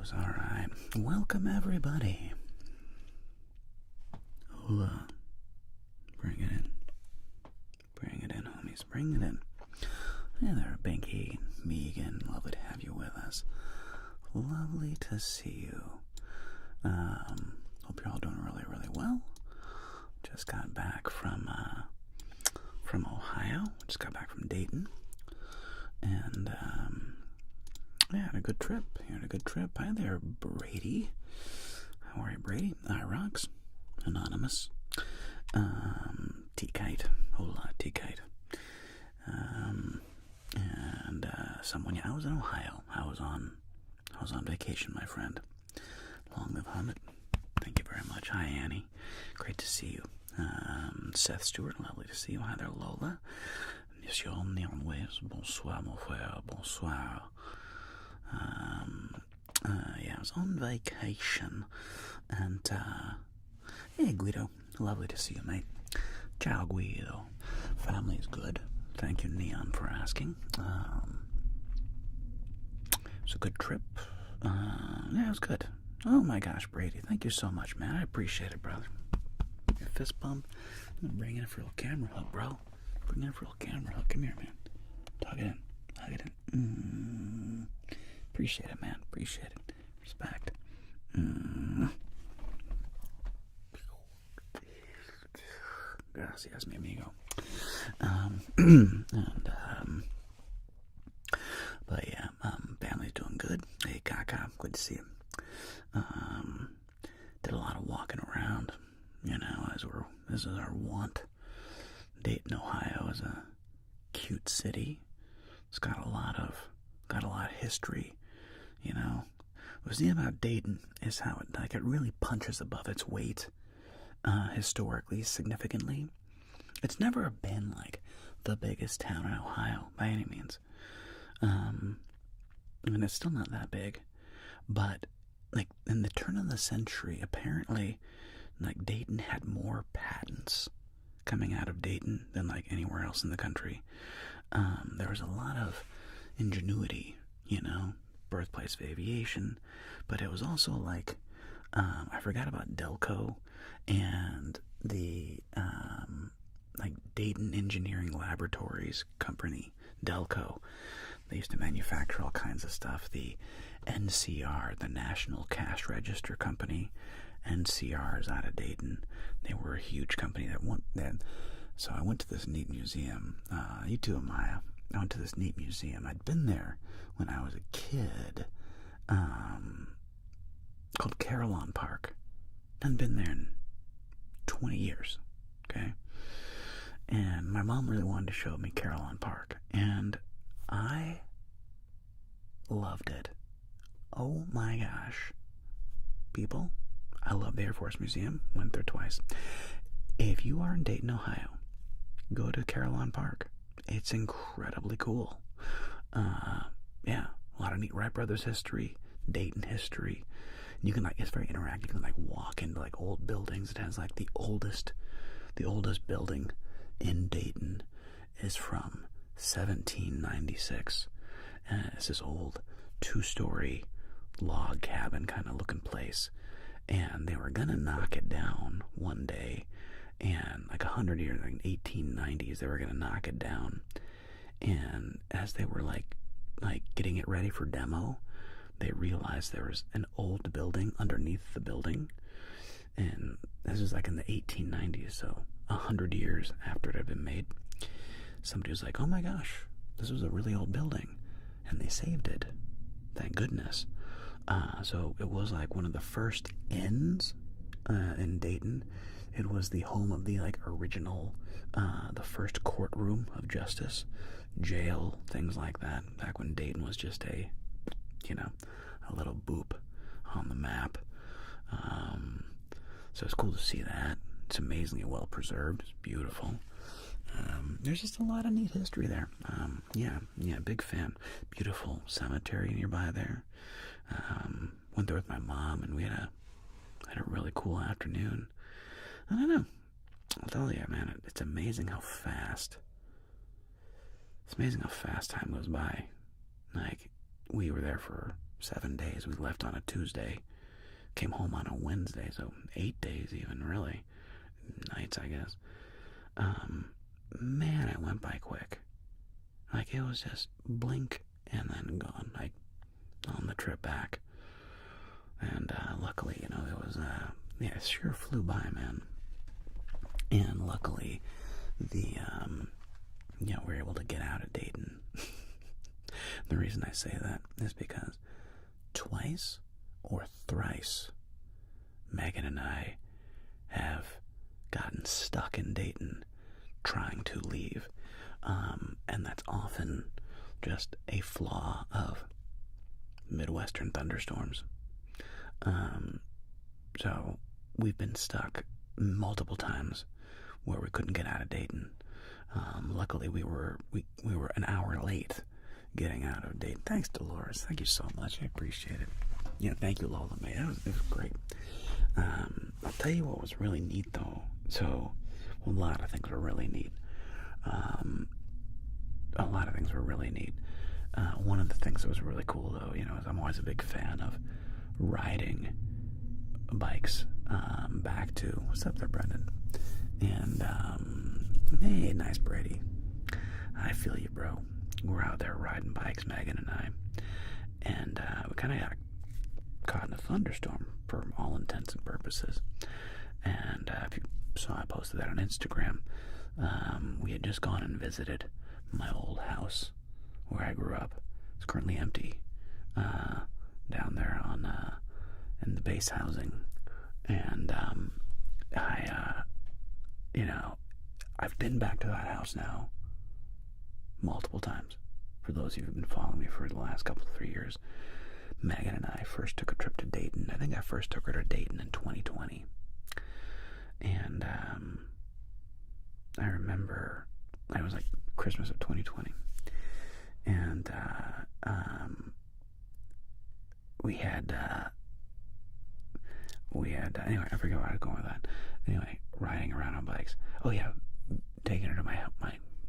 goes. All right. Welcome, everybody. Hola. Bring it in. Bring it in, homies. Bring it in. Hey there, Binky, Megan. Lovely to have you with us. Lovely to see you. Hope you're all doing really, really well. Just got back from Ohio. Just got back from Dayton. And, yeah, had a good trip. Hi there, Brady. How are you, Brady? Irox. Anonymous. T-Kite. Hola, T-Kite. And someone, yeah, I was in Ohio. I was on vacation, my friend. Long live Hamid. Thank you very much. Hi, Annie. Great to see you. Seth Stewart, lovely to see you. Hi there, Lola. Monsieur Néanmoins, bonsoir, mon frère, bonsoir. Yeah, I was on vacation. And, hey, Guido. Lovely to see you, mate. Ciao, Guido. Family is good. Thank you, Neon, for asking. It was a good trip. Yeah, it was good. Oh my gosh, Brady, thank you so much, man. I appreciate it, brother. Your fist bump. I'm gonna bring it in for a little camera hug, bro. Bring it in for a little camera hug. Come here, man. Hug it in. Hug it in. Appreciate it, man. Appreciate it. Respect. Gracias, mi amigo. But yeah, family's doing good. Hey, Kaka, good to see you. Did a lot of walking around, you know, this is our want. Dayton, Ohio is a cute city. It's got a lot of history, you know. What's neat about Dayton is how it really punches above its weight, historically, significantly. It's never been like the biggest town in Ohio by any means. I mean, it's still not that big, but like in the turn of the century, apparently, like Dayton had more patents coming out of Dayton than like anywhere else in the country. There was a lot of ingenuity, you know, birthplace of aviation, but it was also like, I forgot about Delco and the like Dayton Engineering Laboratories Company, Delco. They used to manufacture all kinds of stuff. The NCR, the National Cash Register Company, NCR is out of Dayton. They were a huge company so I went to this neat museum. You too, Maya. I went to this neat museum. I'd been there when I was a kid, called Carillon Park. I hadn't been there in 20 years, okay? And my mom really wanted to show me Carillon Park, and I loved it. Oh my gosh. People, I love the Air Force Museum. Went there twice. If you are in Dayton, Ohio, go to Carillon Park. It's incredibly cool. Yeah, a lot of neat Wright Brothers history, Dayton history. You can it's very interactive. You can walk into old buildings. It has the oldest building in Dayton is from 1796. And it's this old 2-story log cabin kind of looking place. And they were gonna knock it down one day. And 100 years, 1890s, they were gonna knock it down. And as they were getting it ready for demo, they realized there was an old building underneath the building. And this was in the 1890s, so 100 years after it had been made. Somebody was like, oh my gosh, this was a really old building. And they saved it. Thank goodness. So it was one of the first inns in Dayton. It was the home of the original, the first courtroom of justice, jail, things like that. Back when Dayton was just a little boop on the map. So it's cool to see that. It's amazingly well preserved. It's beautiful. There's just a lot of neat history there. Yeah, big fan. Beautiful cemetery nearby there. Went there with my mom, and we had a really cool afternoon. I don't know. I'll tell you, man, it's amazing how fast. It's amazing how fast time goes by. We were there for 7 days. We left on a Tuesday, came home on a Wednesday, so 8 days even, really. Nights, I guess. Man, it went by quick. Like, it was just blink and then gone, like, on the trip back. And luckily, it was, it sure flew by, man. And luckily, we were able to get out of Dayton. The reason I say that is because twice or thrice, Megan and I have gotten stuck in Dayton trying to leave. And that's often just a flaw of Midwestern thunderstorms. So we've been stuck multiple times where we couldn't get out of Dayton. Luckily, we were an hour late getting out of Dayton. Thanks, Dolores. Thank you so much. I appreciate it. Yeah, thank you, Lola May. It was great. I'll tell you what was really neat, though. So, a lot of things were really neat. One of the things that was really cool, though, is I'm always a big fan of riding bikes back to... What's up there, Brendan? And, hey, nice Brady. I feel you, bro. We're out there riding bikes, Megan and I. And we kind of got caught in a thunderstorm for all intents and purposes. And if you saw, I posted that on Instagram. We had just gone and visited my old house where I grew up. It's currently empty down there in the base housing. And I've been back to that house now multiple times. For those of you who've been following me for the last couple of 3 years, Megan and I first took a trip to Dayton. I think I first took her to Dayton in 2020. And I remember it was like Christmas of 2020. And we had anyway, I forget where I was going with that. Anyway, riding around on bikes. Oh yeah, taking her to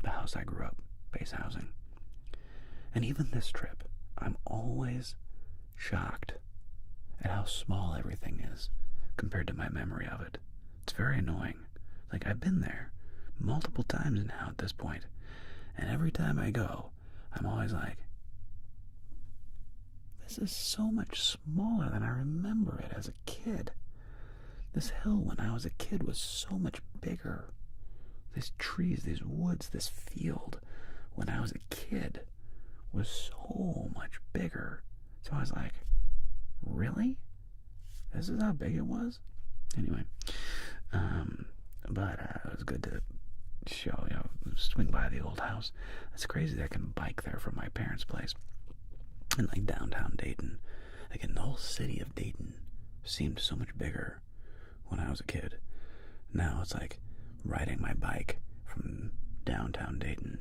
the house I grew up, base housing. And even this trip, I'm always shocked at how small everything is compared to my memory of it. It's very annoying. Like, I've been there multiple times now at this point, and every time I go, I'm always like, this is so much smaller than I remember it as a kid. This hill when I was a kid was so much bigger. These trees, these woods, this field when I was a kid was so much bigger. So I was like, really? This is how big it was? Anyway, but it was good to show, swing by the old house. It's crazy that I can bike there from my parents' place in like downtown Dayton. Again, the whole city of Dayton seemed so much bigger when I was a kid. Now it's like riding my bike from downtown Dayton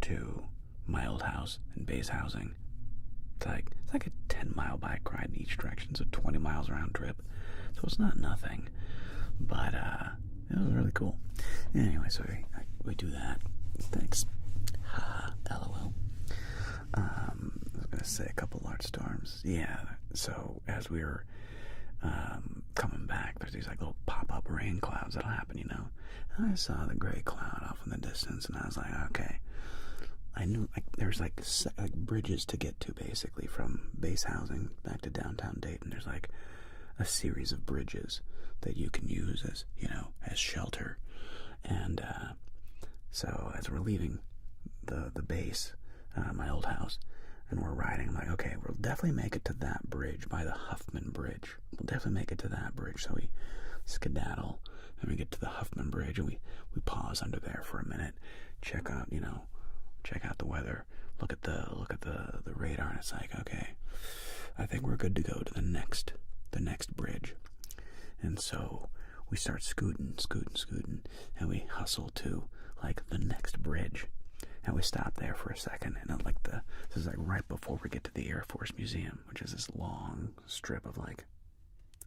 to my old house and base housing. It's like a 10-mile bike ride in each direction, so 20 miles round trip. So it's not nothing, but it was really cool. Anyway, so we do that. Thanks. Ha, LOL. I was gonna say a couple large storms. Yeah. So as we were coming back, there's these like little pop-up rain clouds that'll happen, And I saw the gray cloud off in the distance, and I was like, okay. I knew there's like bridges to get to, basically, from base housing back to downtown Dayton. There's like a series of bridges that you can use as as shelter. And so as we're leaving the base, my old house, and we're riding, I'm like, okay, we'll definitely make it to that bridge by the Huffman Bridge. We'll definitely make it to that bridge. So we skedaddle, and we get to the Huffman Bridge, and we pause under there for a minute, check out the weather, look at the radar, and it's like, okay, I think we're good to go to the next bridge. And so we start scooting, and we hustle to like the next bridge, and we stop there for a second, and this is like right before we get to the Air Force Museum, which is this long strip of like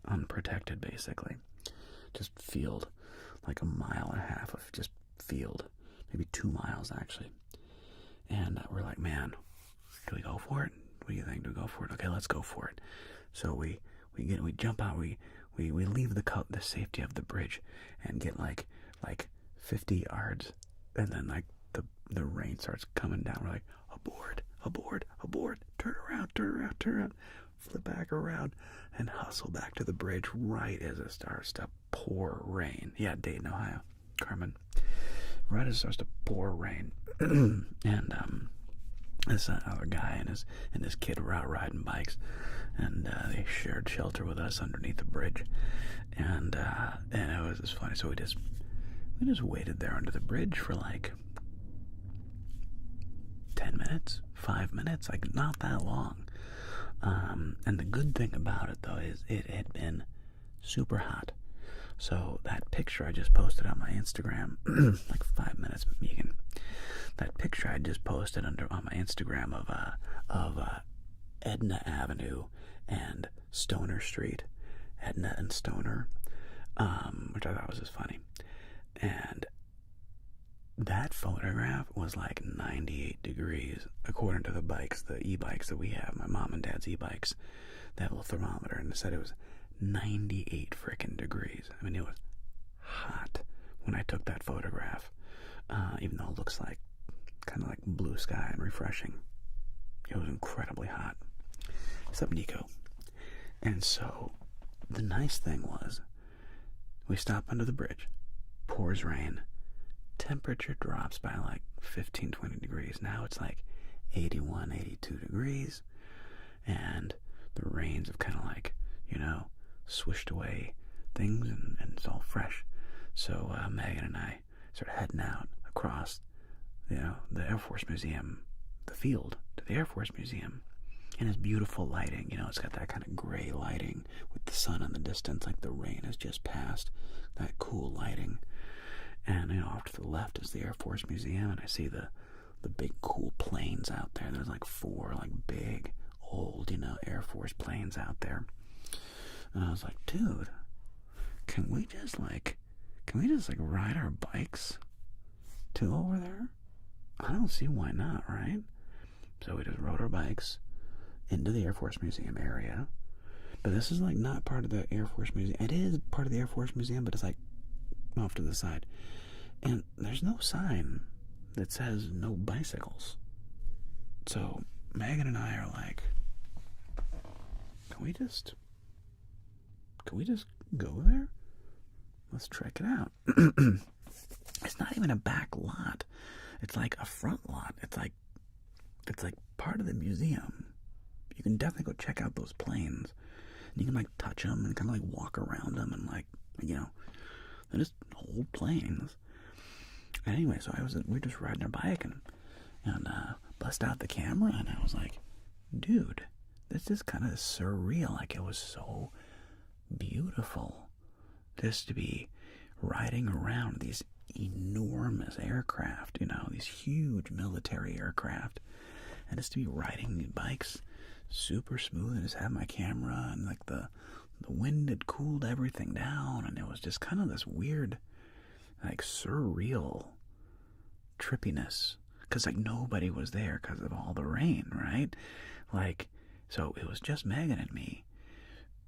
unprotected, basically, just field, like 1.5 miles of just field, maybe 2 miles actually. And we're like, man, do we go for it? What do you think? Do we go for it? Okay, let's go for it. So we jump out. We leave the safety of the bridge and get like 50 yards, and then like the rain starts coming down. We're like, aboard, aboard, aboard. Turn around, turn around, turn around. Flip back around and hustle back to the bridge right as it starts to pour rain. Yeah, Dayton, Ohio, Carmen. Right as it starts to pour rain, and this other guy and his kid were out riding bikes, and they shared shelter with us underneath the bridge, and it was just funny. So we just waited there under the bridge for like 10 minutes, 5 minutes, like not that long. And the good thing about it though is it had been super hot. So that picture I just posted on my Instagram, like 5 minutes, Megan. That picture I just posted on my Instagram of Edna Avenue and Stoner Street, Edna and Stoner, which I thought was just funny. And that photograph was like 98 degrees, according to the bikes, the e-bikes that we have, my mom and dad's e-bikes. They have a little thermometer, and it said it was 98 frickin' degrees. I mean, it was hot when I took that photograph, even though it looks like kind of like blue sky and refreshing. It was incredibly hot. Except Nico. And so the nice thing was we stop under the bridge, pours rain, temperature drops by like 15, 20 degrees. Now it's like 81, 82 degrees, and the rains have kind of like, swished away things, and it's all fresh. So Megan and I start heading out across, the Air Force Museum, the field, to the Air Force Museum. And it's beautiful lighting, it's got that kind of gray lighting with the sun in the distance, like the rain has just passed, that cool lighting. And, off to the left is the Air Force Museum, and I see the big cool planes out there. There's like 4 like big, old, Air Force planes out there. And I was like, dude, can we just ride our bikes to over there? I don't see why not, right? So we just rode our bikes into the Air Force Museum area. But this is like not part of the Air Force Museum. It is part of the Air Force Museum, but it's like off to the side. And there's no sign that says no bicycles. So Megan and I are like, can we just go there? Let's check it out. It's not even a back lot. It's like a front lot. It's like part of the museum. You can definitely go check out those planes. And you can like touch them and kind of like walk around them, and like, they're just old planes. Anyway, so we were just riding our bike and bust out the camera, and I was like, dude, this is kind of surreal. Like, it was so beautiful just to be riding around these enormous aircraft, these huge military aircraft, and just to be riding these bikes super smooth, and just have my camera, and like the wind had cooled everything down, and it was just kind of this weird, like, surreal trippiness, because like nobody was there because of all the rain, right? Like, so it was just Megan and me,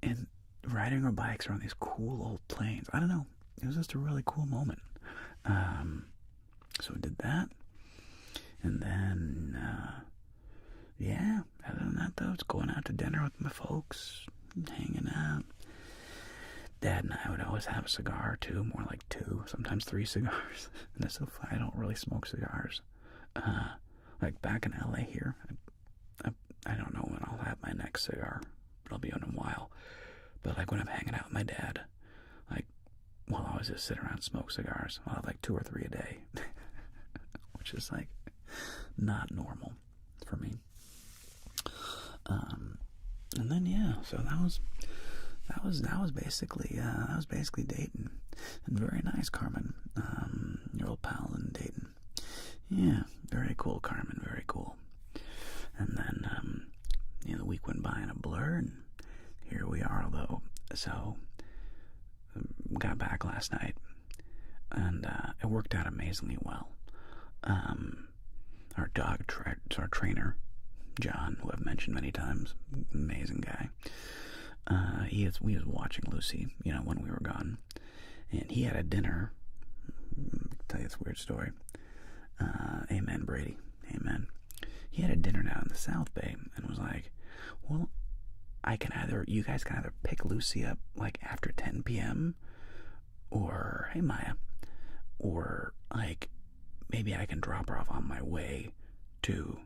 and riding our bikes around these cool old planes. I don't know, it was just a really cool moment. So we did that, and then other than that though, it's going out to dinner with my folks, hanging out. Dad and I would always have a cigar or two, more like 2, sometimes 3 cigars. And that's so funny, I don't really smoke cigars. Like back in LA here, I don't know when I'll have my next cigar, but I'll be on in a while. But like when I'm hanging out with my dad, like, well, I always just sit around and smoke cigars. I'll have like 2 or 3 a day, which is like not normal for me. And then so that was basically Dayton, and very nice, Carmen, your old pal in Dayton. Yeah, very cool, Carmen, very cool. And then the week went by in a blur, and here we are. Although, so got back last night, and it worked out amazingly well. Our trainer, John, who I've mentioned many times, amazing guy. We was watching Lucy, when we were gone, and he had a dinner. I'll tell you this weird story. Amen, Brady. Amen. He had a dinner down in the South Bay, and was like, "Well, you guys can either pick Lucy up like after 10 p.m. or hey Maya, or like maybe I can drop her off on my way to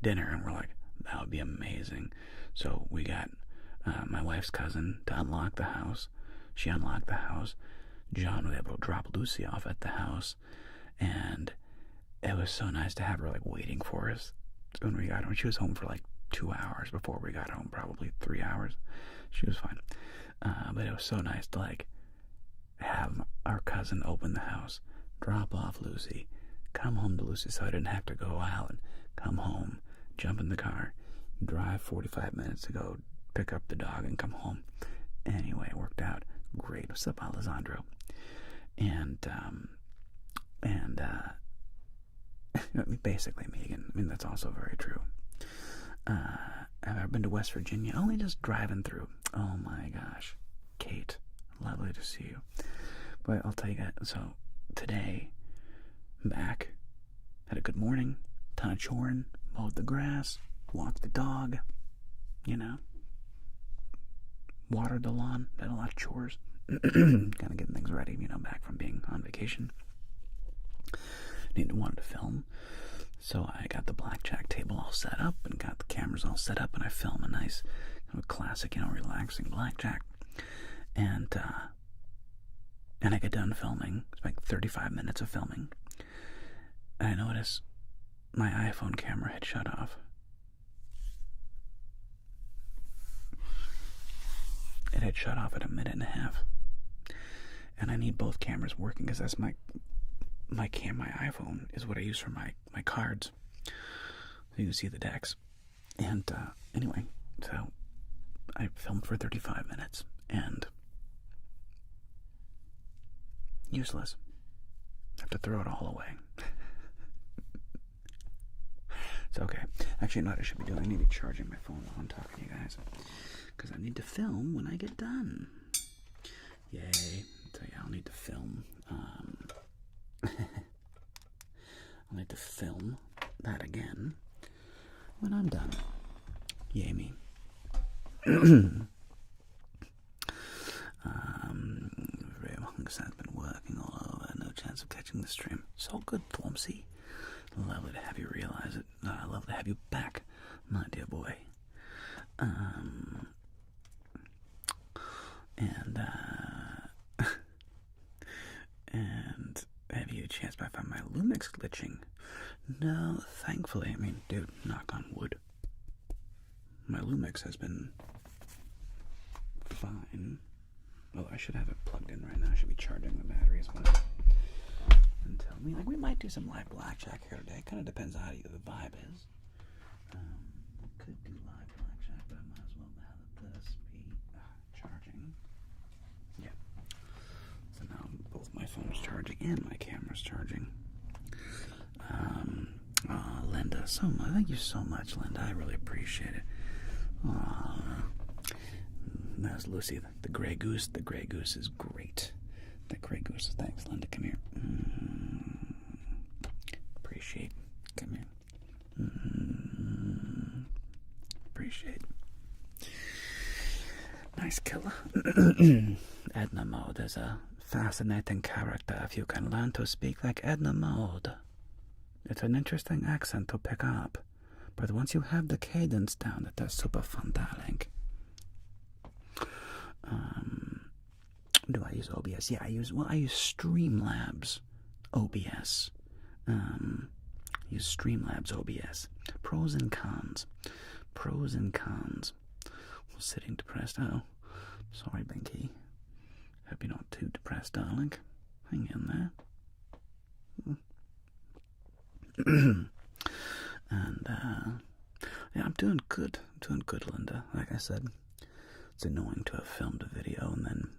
dinner." And we're like, that would be amazing. So we got my wife's cousin to unlock the house. She unlocked the house. John was able to drop Lucy off at the house, and it was so nice to have her like waiting for us when we got home. She was home for like 2 hours before we got home, probably 3 hours. She was fine, but it was so nice to like have our cousin open the house, drop off Lucy, come home to Lucy, so I didn't have to go out and come home, jump in the car, drive 45 minutes to go pick up the dog and come home. Anyway, it worked out great. What's up, Alessandro? And basically Megan. I mean, that's also very true. Have I ever been to West Virginia? Only just driving through. Oh my gosh. Kate, lovely to see you. But I'll tell you guys, so today, back, had a good morning, ton of choring, mowed the grass, walked the dog, watered the lawn, did a lot of chores, kind of getting things ready, back from being on vacation. Wanted to film, so I got the Blackjack table all set up and got the cameras all set up, and I film a nice, classic, relaxing Blackjack, and I get done filming. It's like 35 minutes of filming, and I notice my iPhone camera had shut off. It had shut off at 1.5 minutes, and I need both cameras working because that's my iPhone is what I use for my cards, so you can see the decks. And anyway, so I filmed for 35 minutes and useless. I have to throw it all away. It's okay. Actually, you know what I should be doing? I need to be charging my phone while I'm talking to you guys, because I need to film when I get done. Yay. I'll tell you, I'll need to film. I'll need to film that again when I'm done. Yay me. Very long since been working all over. No chance of catching the stream. So good, Thwomsy. Lovely to have you realize it. Lovely to have you back, my dear boy. And have you a chance if I find my Lumix glitching? No, thankfully. I mean, dude, knock on wood. My Lumix has been fine. Oh, I should have it plugged in right now. I should be charging the battery as well. And tell me, we might do some live Blackjack here today. Kind of depends on how the vibe is. Could do live Blackjack, but I might as well have this be charging. Yeah. So now both my phone's charging and my camera's charging. Linda, so much. Thank you so much, Linda. I really appreciate it. That's Lucy, the gray goose. The gray goose is great. The gray goose. Thanks, Linda. Come here. Appreciate. Come here. Appreciate. Nice killer. Edna Mode is a fascinating character if you can learn to speak like Edna Mode. It's an interesting accent to pick up, but once you have the cadence down, it is super fun, darling. Do I use OBS? Yeah, I use Streamlabs OBS. Use Streamlabs OBS. Pros and cons. Pros and cons. Well, sitting depressed. Oh, sorry, Binky. Hope you're not too depressed, darling. Hang in there. And yeah, I'm doing good. I'm doing good, Linda. Like I said, it's annoying to have filmed a video and then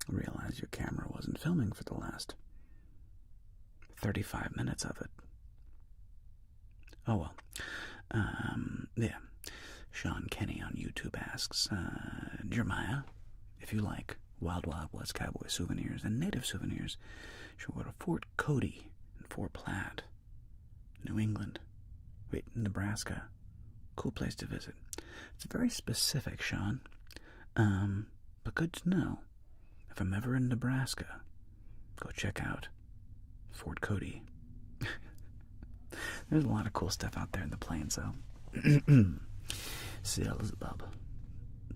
realize your camera wasn't filming for the last 35 minutes of it. Oh well. Yeah. Sean Kenny on YouTube asks, Jeremiah, if you like Wild Wild West cowboy souvenirs and native souvenirs, you should go to Fort Cody in Fort Platte, Nebraska. Cool place to visit. It's very specific, Sean. But good to know. If I'm ever in Nebraska, go check out Fort Cody. There's a lot of cool stuff out there in the plains, though. Beelzebub.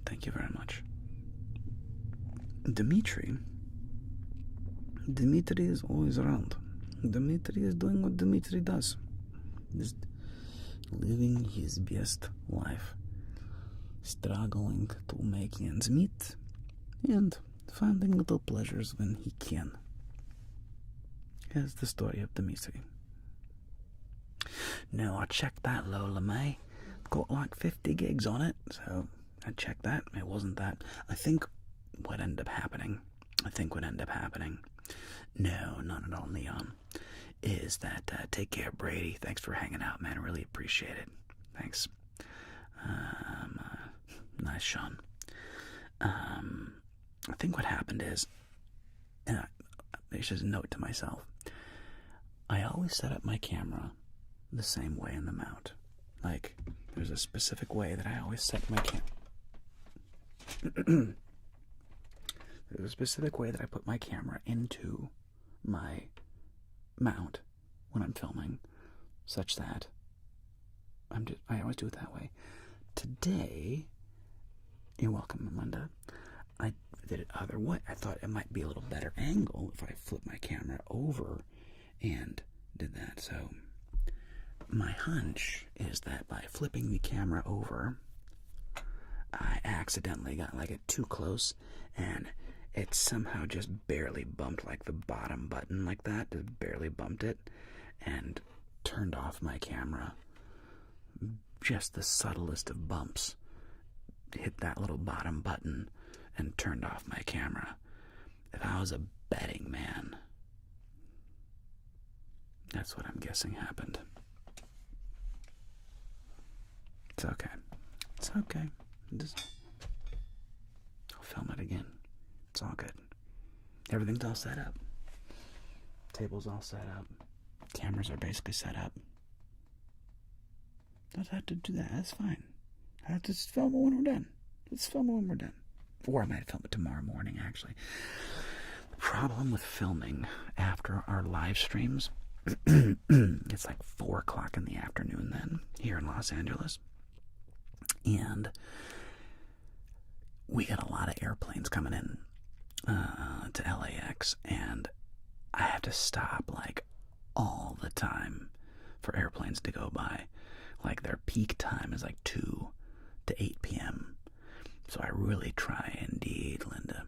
Thank you very much. Dimitri is always around. Dimitri is doing what Dimitri does. Just living his best life. Struggling to make ends meet and finding little pleasures when he can. Here's the story of Dimitri. No, I checked that, Lola May. Got like 50 gigs on it, so I checked that. It wasn't that. I think what ended up happening, no, not at all, Neon, is that, take care, Brady. Thanks for hanging out, man. Really appreciate it. Thanks. Nice, Sean. I think what happened is, it's just a note to myself. I always set up my camera the same way in the mount. Like, there's a specific way that I always set my camera. There's a specific way that I put my camera into my mount when I'm filming, such that I always do it that way. Today, you're welcome, Amanda. I did it other way. I thought it might be a little better angle if I flip my camera over and did that. So my hunch is that by flipping the camera over, I accidentally got like it too close, and it somehow just barely bumped like the bottom button like that, just barely bumped it, and turned off my camera. Just the subtlest of bumps hit that little bottom button and turned off my camera. If I was a betting man, that's what I'm guessing happened. It's okay. It's okay. I'll film it again. It's all good. Everything's all set up. Table's all set up. Cameras are basically set up. Don't have to do that. That's fine. I have to just film it when we're done. Let's film it when we're done. Or I might film it tomorrow morning, actually. The problem with filming after our live streams, it's like 4 o'clock in the afternoon then, here in Los Angeles. And we got a lot of airplanes coming in to LAX, and I have to stop like all the time for airplanes to go by. Like their peak time is like 2 to 8 p.m. So I really try indeed, Linda.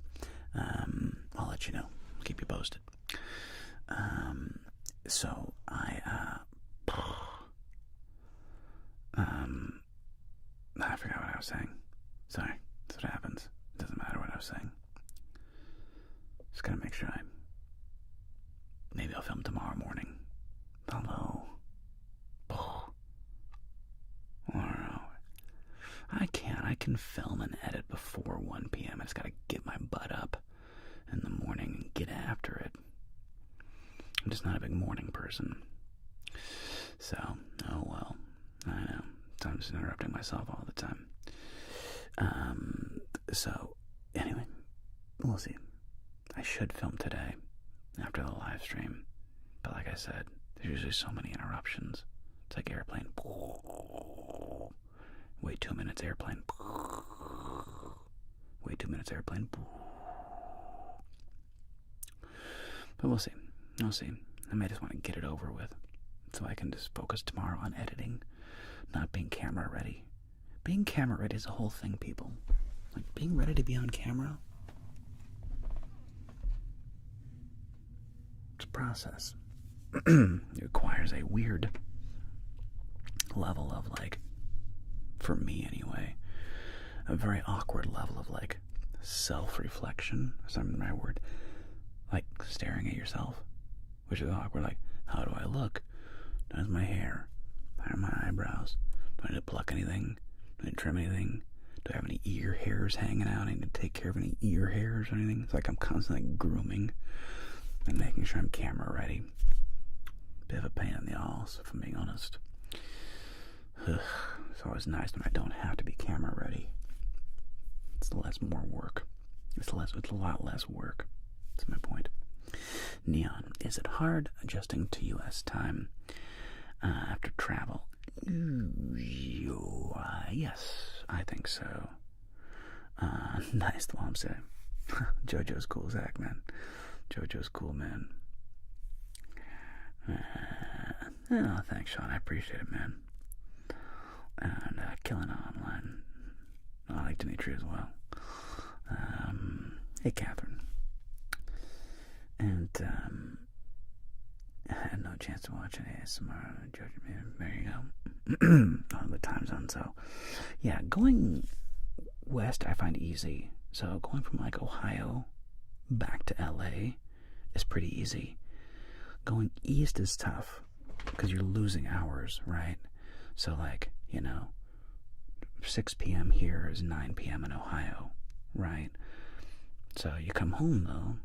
I'll let you know. Keep you posted. So I forgot what I was saying. Sorry. That's what happens. It doesn't matter what I was saying. Just gotta make sure maybe I'll film tomorrow morning. Although, I don't know. I can film and edit before 1 p.m. I just gotta get my butt up in the morning and get after it. I'm just not a big morning person. So, oh well. I know. I'm just interrupting myself all the time. So, anyway, we'll see. I should film today after the live stream. But like I said, there's usually so many interruptions. It's like airplane. Wait 2 minutes, airplane. Wait 2 minutes, airplane. But we'll see. We'll see. I may just want to get it over with so I can just focus tomorrow on editing, not being camera ready. Being camera ready is a whole thing, people. Like, being ready to be on camera, it's a process. It requires a weird level of, like, for me anyway, a very awkward level of, like, self-reflection. Is that the right word? Like, staring at yourself, which is awkward. Like, how do I look? How's my hair? How are my eyebrows? Do I need to pluck anything? Do I need to trim anything? Do I have any ear hairs hanging out? I need to take care of any ear hairs or anything? It's like I'm constantly grooming and making sure I'm camera ready. Bit of a pain in the ass, if I'm being honest. It's always nice when I don't have to be camera ready. It's more work. It's a lot less work. That's my point. Neon, is it hard adjusting to U.S. time after travel? Yes, I think so. Nice, the mom said. JoJo's cool, Zach, man. JoJo's cool, man. Oh, thanks, Sean. I appreciate it, man. And Killing Online. Oh, I like Dimitri as well. Hey, Catherine. And I had no chance to watch any ASMR. There you go. On the time zone. So, yeah, going west I find easy. So going from like Ohio back to LA is pretty easy. Going east is tough because you're losing hours, right? So like, 6 p.m. here is 9 p.m. in Ohio, right? So you come home though,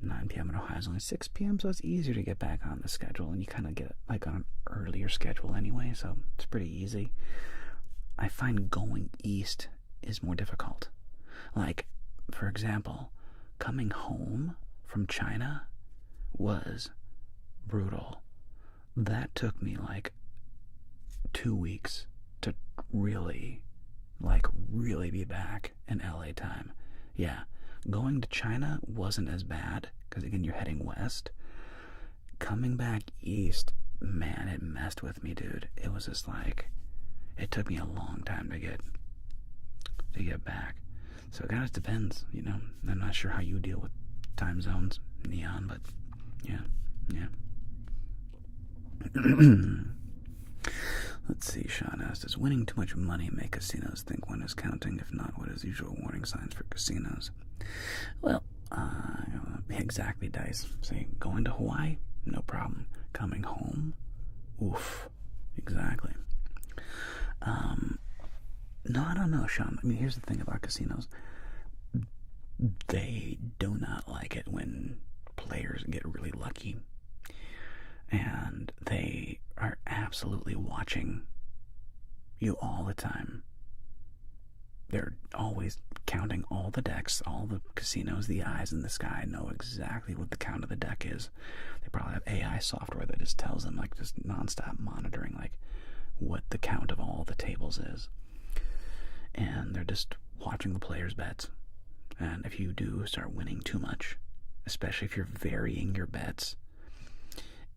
9 p.m. in Ohio is only 6 p.m., so it's easier to get back on the schedule, and you kind of get like on an earlier schedule anyway, so it's pretty easy. I find going east is more difficult. Like, for example, coming home from China was brutal. That took me like 2 weeks to really be back in LA time. Yeah, going to China wasn't as bad because again you're heading west. Coming back east, man, it messed with me, dude. It was just like, it took me a long time to get back. So it kind of depends, I'm not sure how you deal with time zones, Neon, but yeah. Let's see, Sean asked, does winning too much money make casinos think one is counting? If not, what is the usual warning signs for casinos? Well, exactly, Dice. See, going to Hawaii, no problem. Coming home, oof, exactly. No, I don't know, Sean. I mean, here's the thing about casinos. They do not like it when players get really lucky. And they are absolutely watching you all the time. They're always counting all the decks, all the casinos, the eyes in the sky know exactly what the count of the deck is. They probably have AI software that just tells them, like, just nonstop monitoring, like, what the count of all the tables is. And they're just watching the players' bets. And if you do start winning too much, especially if you're varying your bets,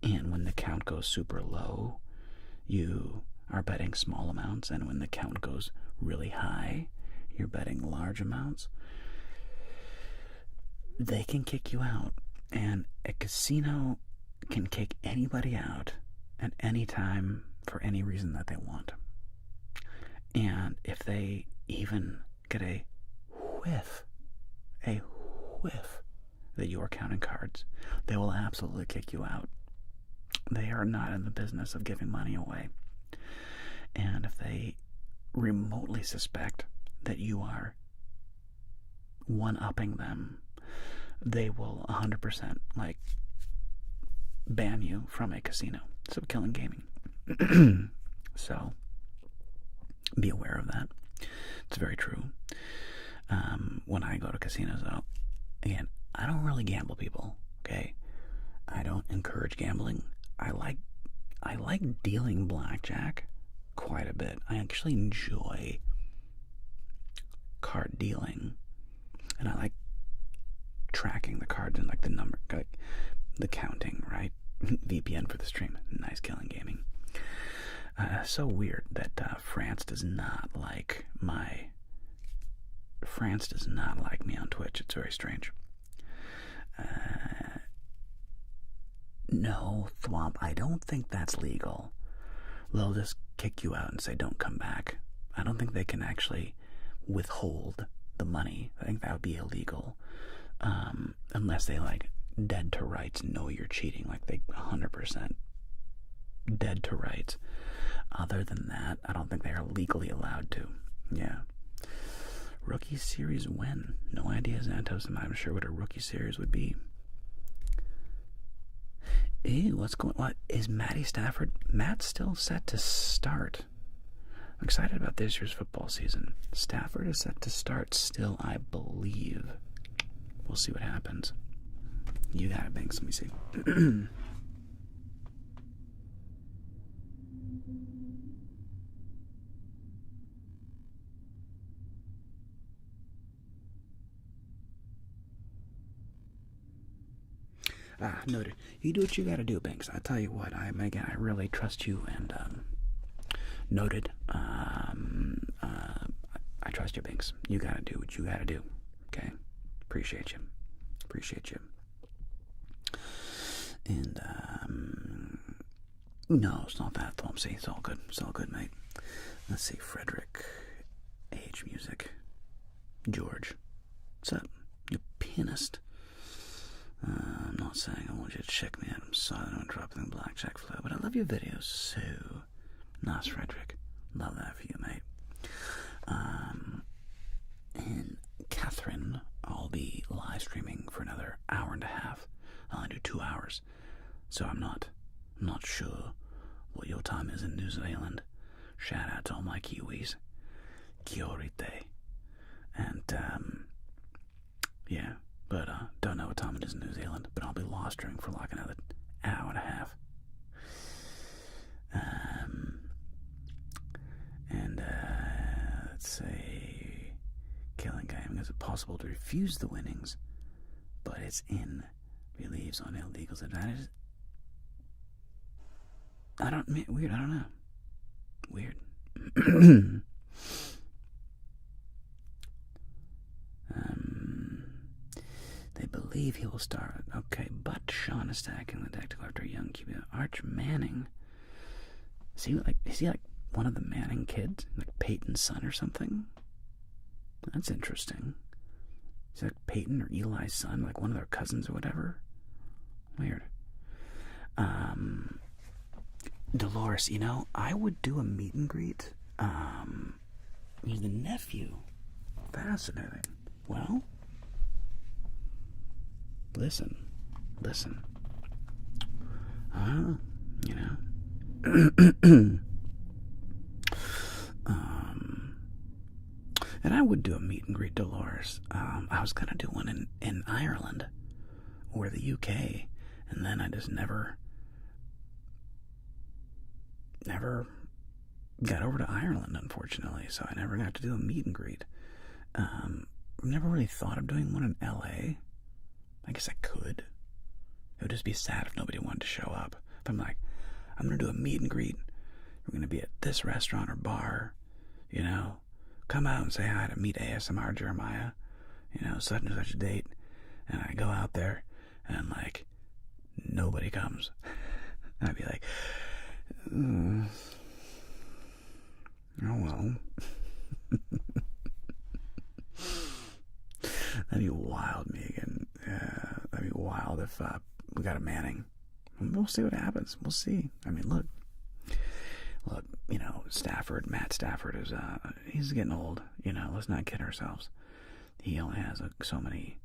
and when the count goes super low, you are betting small amounts, and when the count goes really high, you're betting large amounts, they can kick you out. And a casino can kick anybody out at any time for any reason that they want. And if they even get a whiff that you are counting cards, they will absolutely kick you out. They are not in the business of giving money away. And if they remotely suspect that you are one-upping them, they will 100% ban you from a casino. So killing gaming. So be aware of that. It's very true. When I go to casinos, though, again, I don't really gamble, people. Okay, I don't encourage gambling. I like dealing blackjack quite a bit. I actually enjoy card dealing, and I like tracking the cards and like the number, like the counting, right? VPN for the stream. Nice killing gaming. So weird that France does not like me on Twitch. It's very strange. No, Thwomp, I don't think that's legal. They'll just kick you out and say don't come back. I don't think they can actually withhold the money. I think that would be illegal. Unless they dead to rights know you're cheating, like they 100% dead to rights. Other than that, I don't think they are legally allowed to. Yeah. Rookie series when? No idea, Xantos. I'm not even sure what a rookie series would be. Ew, what's going on? Is Matty Stafford? Matt's still set to start. I'm excited about this year's football season. Stafford is set to start still, I believe. We'll see what happens. You got it, Banks. Let me see. Noted. You do what you gotta do, Banks. I tell you what, I really trust you, and noted. I trust you, Banks. You gotta do what you gotta do. Okay? Appreciate you. And no, it's not that, Thumpsy. It's all good, mate. Let's see, Frederick, Age Music, George. What's up? You pianist. I'm not saying I want you to check me out. I'm sorry I don't drop the Blackjack flow, but I love your videos so. Nice, Frederick. Love that for you, mate. And Catherine, I'll be live streaming for another hour and a half. I'll only do 2 hours, so I'm not sure what your time is in New Zealand. Shout out to all my Kiwis. Kia orite. And, yeah. But, don't know what time it is in New Zealand, but I'll be live streaming for like another hour and a half. Let's say, Killing Gaming, is it possible to refuse the winnings, but it's in relieves on illegals advantages? I don't know. Weird. They believe he will start. Okay, but Sean is stacking the deck to go after young QB. Arch Manning. Is he like one of the Manning kids? Like Peyton's son or something? That's interesting. Is he like Peyton or Eli's son? Like one of their cousins or whatever? Weird. Dolores, I would do a meet and greet. He's the nephew. Fascinating. Well, listen. And I would do a meet and greet, Dolores. I was gonna do one in Ireland or the UK, and then I just never got over to Ireland, unfortunately, so I never got to do a meet and greet. Never really thought of doing one in LA. I guess I could. It would just be sad if nobody wanted to show up. If I'm like, I'm going to do a meet and greet. We're going to be at this restaurant or bar. Come out and say hi to Meet ASMR Jeremiah. Such and such a date. And I go out there and, like, nobody comes. I'd be like, oh well. That'd be wild, Megan. That'd be wild if we got a Manning. We'll see what happens. We'll see. I mean, look, Matt Stafford is, he's getting old. Let's not kid ourselves. He only has so many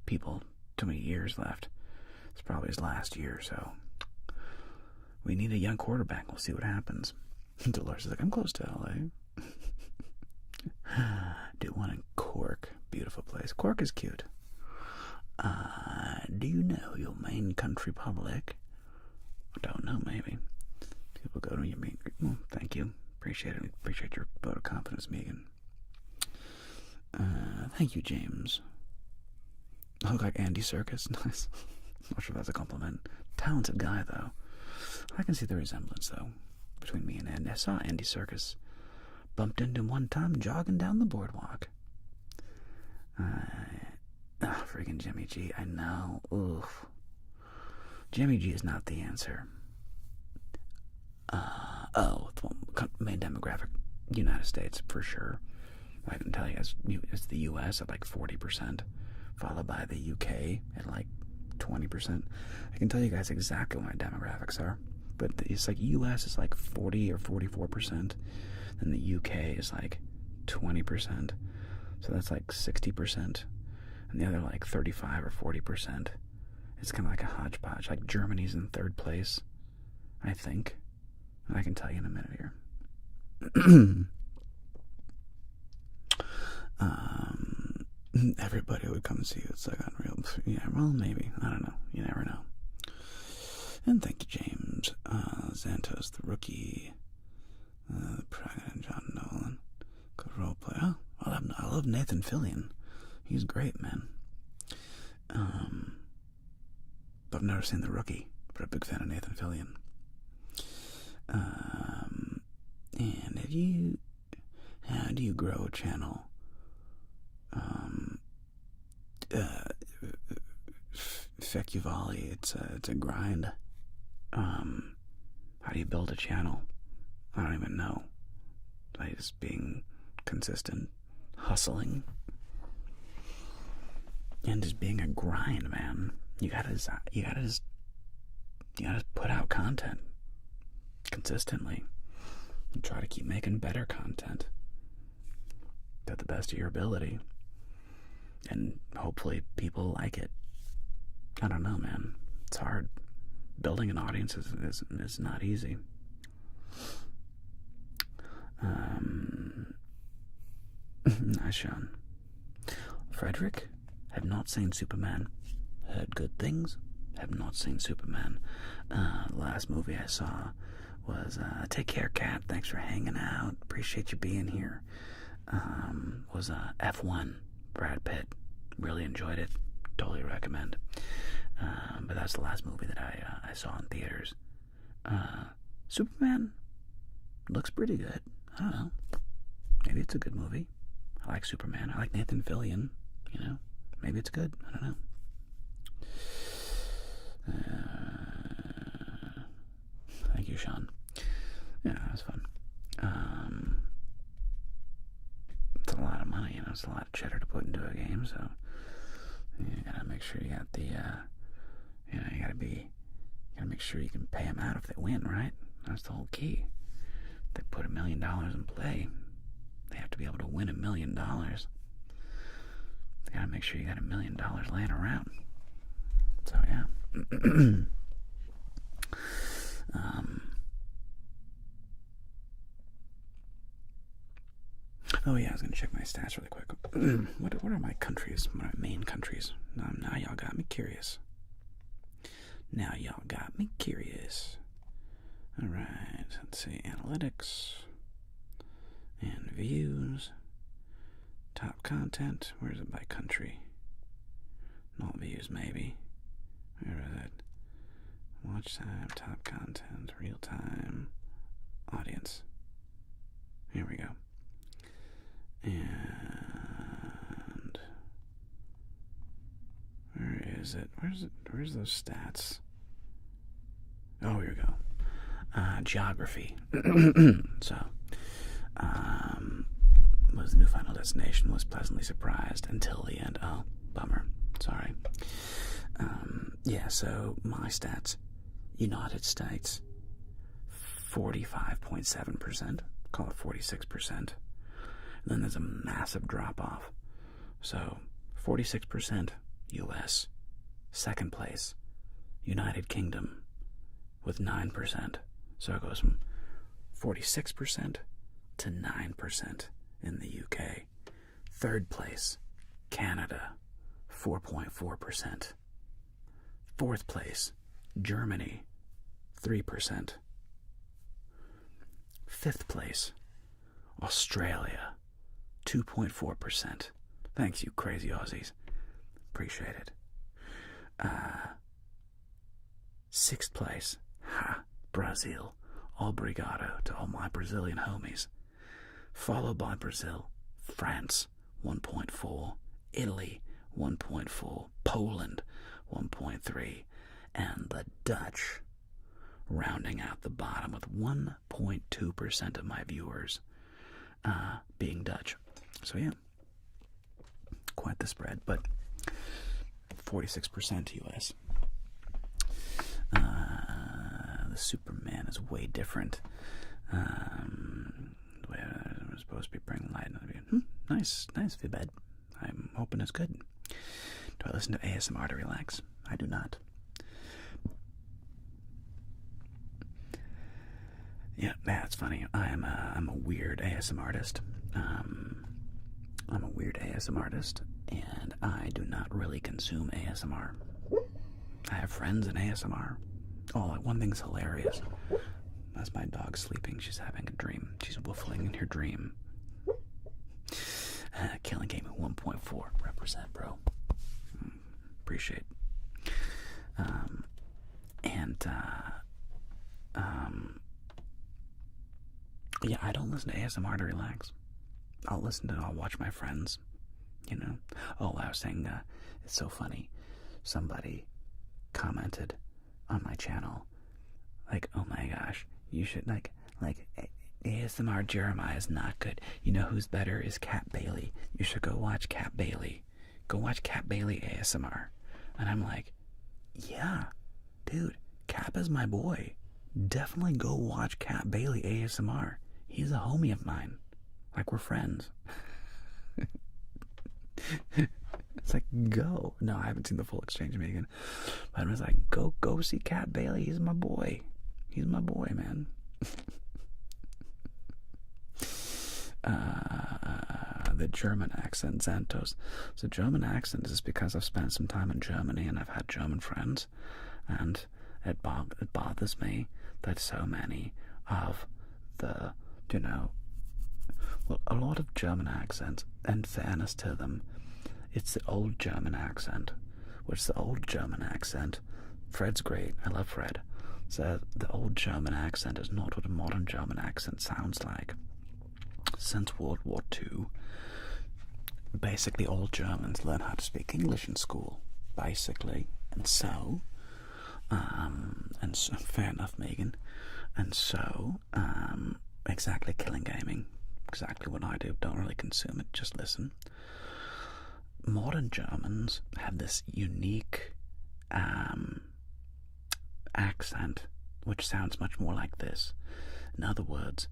people, too many years left. It's probably his last year, so we need a young quarterback. We'll see what happens. Dolores is like, I'm close to LA. Do one in Cork. Beautiful place. Cork is cute. Do you know your main country public? I don't know, maybe. People go to your main... Well, thank you. Appreciate it. Appreciate your vote of confidence, Megan. Thank you, James. I look like Andy Serkis. Nice. Not sure if that's a compliment. Talented guy, though. I can see the resemblance, though, between me and Andy. I saw Andy Serkis. Bumped into him one time jogging down the boardwalk. Freaking Jimmy G. I know. Oof. Jimmy G is not the answer. Main demographic, United States, for sure. I can tell you, it's the U.S. at like 40%, followed by the UK at like 20%. I can tell you guys exactly what my demographics are. but it's like US is like 40 or 44%, and the UK is like 20%, so that's like 60%, and the other like 35 or 40%. It's kind of like a hodgepodge. Like Germany's in third place, I think. And I can tell you in a minute here. Everybody would come see you. It's like unreal. Yeah, well, maybe. I don't know. You never know. And thank you, James. Xantos, the rookie. The Praga, John Nolan. Good role player. Oh, I love Nathan Fillion. He's great, man. I've never seen The Rookie, but I'm a big fan of Nathan Fillion. And how do you grow a channel? Fekuvali, it's a grind. How do you build a channel? I don't even know. By just being consistent, hustling, and just being a grind, man. You gotta just put out content consistently and try to keep making better content to the best of your ability, and hopefully people like it. I don't know, man. It's hard. Building an audience is not easy. Nice, Sean. Frederick, have not seen Superman. Heard good things. Have not seen Superman. Last movie I saw was Take Care, Cat. Thanks for hanging out. Appreciate you being here. Was F1. Brad Pitt. Really enjoyed it. Totally recommend. But that's the last movie that I saw in theaters. Superman looks pretty good. I don't know. Maybe it's a good movie. I like Superman. I like Nathan Fillion. You know, maybe it's good. I don't know. Thank you, Sean. Yeah, that was fun. It's a lot of money, you know. It's a lot of cheddar to put into a game, so you gotta make sure you got the, you gotta make sure you can pay them out if they win, right? That's the whole key. If they put $1 million in play, they have to be able to win $1 million. They gotta make sure you got $1 million laying around. So yeah. Oh yeah, I was gonna check my stats really quick. What are my countries? My main countries? Now y'all got me curious. Alright, let's see. Analytics. And views. Top content. Where is it by country? Not views, maybe. Where is it? Watch time, top content, real time, audience. Here we go. And where is it? Where's those stats? Oh, here we go. Geography. So, was the new final destination, was pleasantly surprised until the end. Oh, bummer. Sorry. Yeah, so my stats. United States, 45.7%. Call it 46%. Then there's a massive drop-off. So, 46% U.S. Second place, United Kingdom, with 9%. So it goes from 46% to 9% in the U.K. Third place, Canada, 4.4%. Fourth place, Germany, 3%. Fifth place, Australia, 2.4%. Thanks, you crazy Aussies. Appreciate it. Sixth place, Brazil. Obrigado to all my Brazilian homies. Followed by Brazil, France, 1.4. Italy, 1.4. Poland, 1.3. And the Dutch, rounding out the bottom with 1.2% of my viewers being Dutch. So yeah, quite the spread, but 46% U.S. the Superman is way different. We're supposed to be bringing light into the video. Nice Vibed. I'm hoping it's good. Do I listen to ASMR to relax? I do not. Yeah, that's funny. I'm a weird ASMR artist. I'm a weird ASMR artist, and I do not really consume ASMR. I have friends in ASMR. Oh, like one thing's hilarious. That's my dog sleeping. She's having a dream. She's woofling in her dream. Killing game at 1.4. Represent, bro. Appreciate. Yeah, I don't listen to ASMR to relax. I'll watch my friends, you know. Oh, I was saying, it's so funny. Somebody commented on my channel, like, oh my gosh, you should, like, ASMR Jeremiah is not good. You know who's better is Cat Bailey. You should go watch Cat Bailey. Go watch Cat Bailey ASMR. And I'm like, yeah, dude, Cap is my boy. Definitely go watch Cat Bailey ASMR. He's a homie of mine. Like, we're friends. It's like, go. No, I haven't seen the full exchange meeting. But I was like, go see Cat Bailey. He's my boy. He's my boy, man. The German accent, Xantos. So German accent is because I've spent some time in Germany and I've had German friends. And it bothers me that so many of the, well, a lot of German accents, in fairness to them, it's the old German accent, which the old German accent, Fred's great, I love Fred, so the old German accent is not what a modern German accent sounds like. Since World War II, basically all Germans learn how to speak English in school, basically, and so, fair enough, Megan, and so, exactly, killing gaming, exactly what I do, don't really consume it, just listen. Modern Germans have this unique accent which sounds much more like this. In other words,